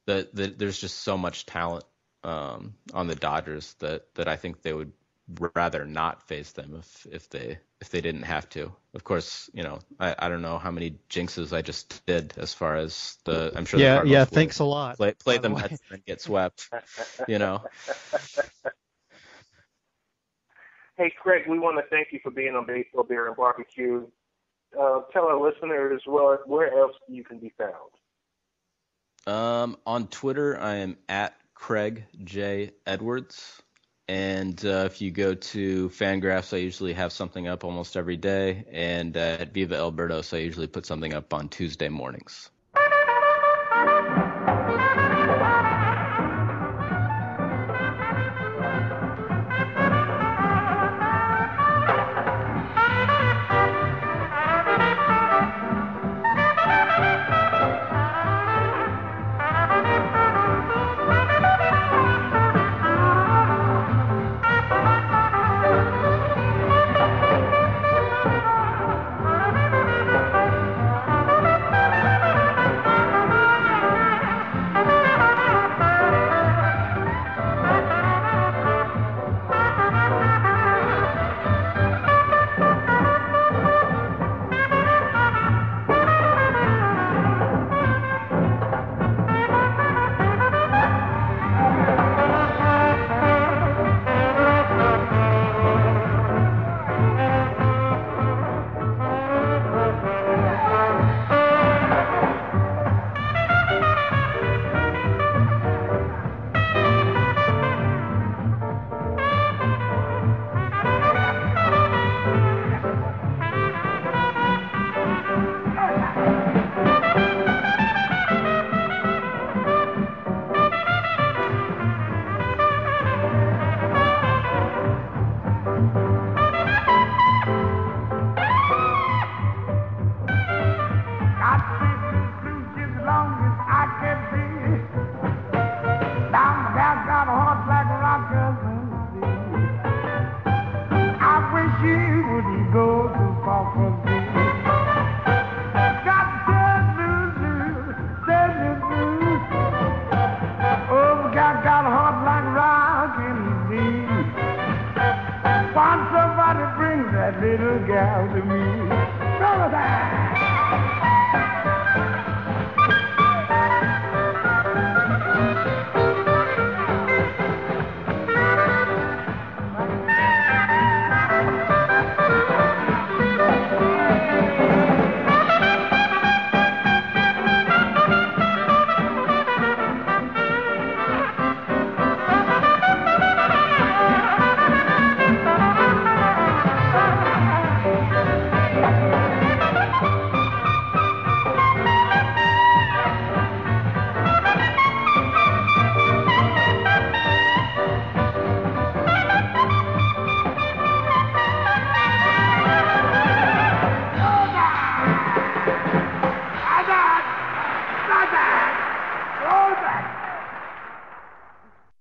there's just so much talent on the Dodgers that I think they would rather not face them if they didn't have to. Of course, I don't know how many jinxes I just did as far as I'm sure. Yeah. Thanks a lot. Play them Mets and get swept. Hey, Craig, we want to thank you for being on Baseball Beer and Barbecue. Tell our listeners where else you can be found. On Twitter, I am at Craig J. Edwards. And if you go to Fangraphs, I usually have something up almost every day. And at Viva El Birdos, I usually put something up on Tuesday mornings.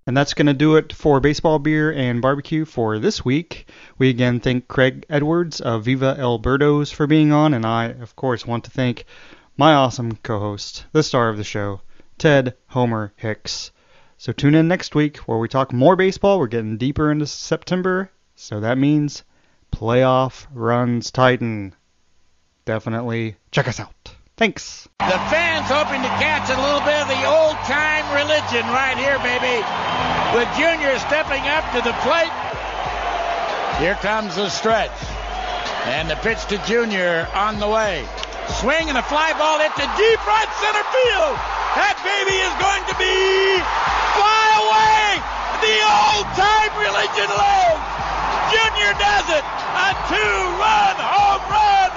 And that's going to do it for Baseball, Beer, and Barbecue for this week. We again thank Craig Edwards of Viva El Birdos for being on, and I, of course, want to thank my awesome co-host, the star of the show, Ted Homer Hicks. So tune in next week where we talk more baseball. We're getting deeper into September, so that means playoff runs tighten. Definitely check us out. Thanks. The fans hoping to catch a little bit of the old-time religion right here, baby. With Junior stepping up to the plate. Here comes the stretch. And the pitch to Junior on the way. Swing and a fly ball hit to deep right center field. That baby is going to be fly away. The old-time religion lives. Junior does it. A 2-run home run.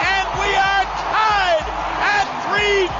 And we are tied at 3-2.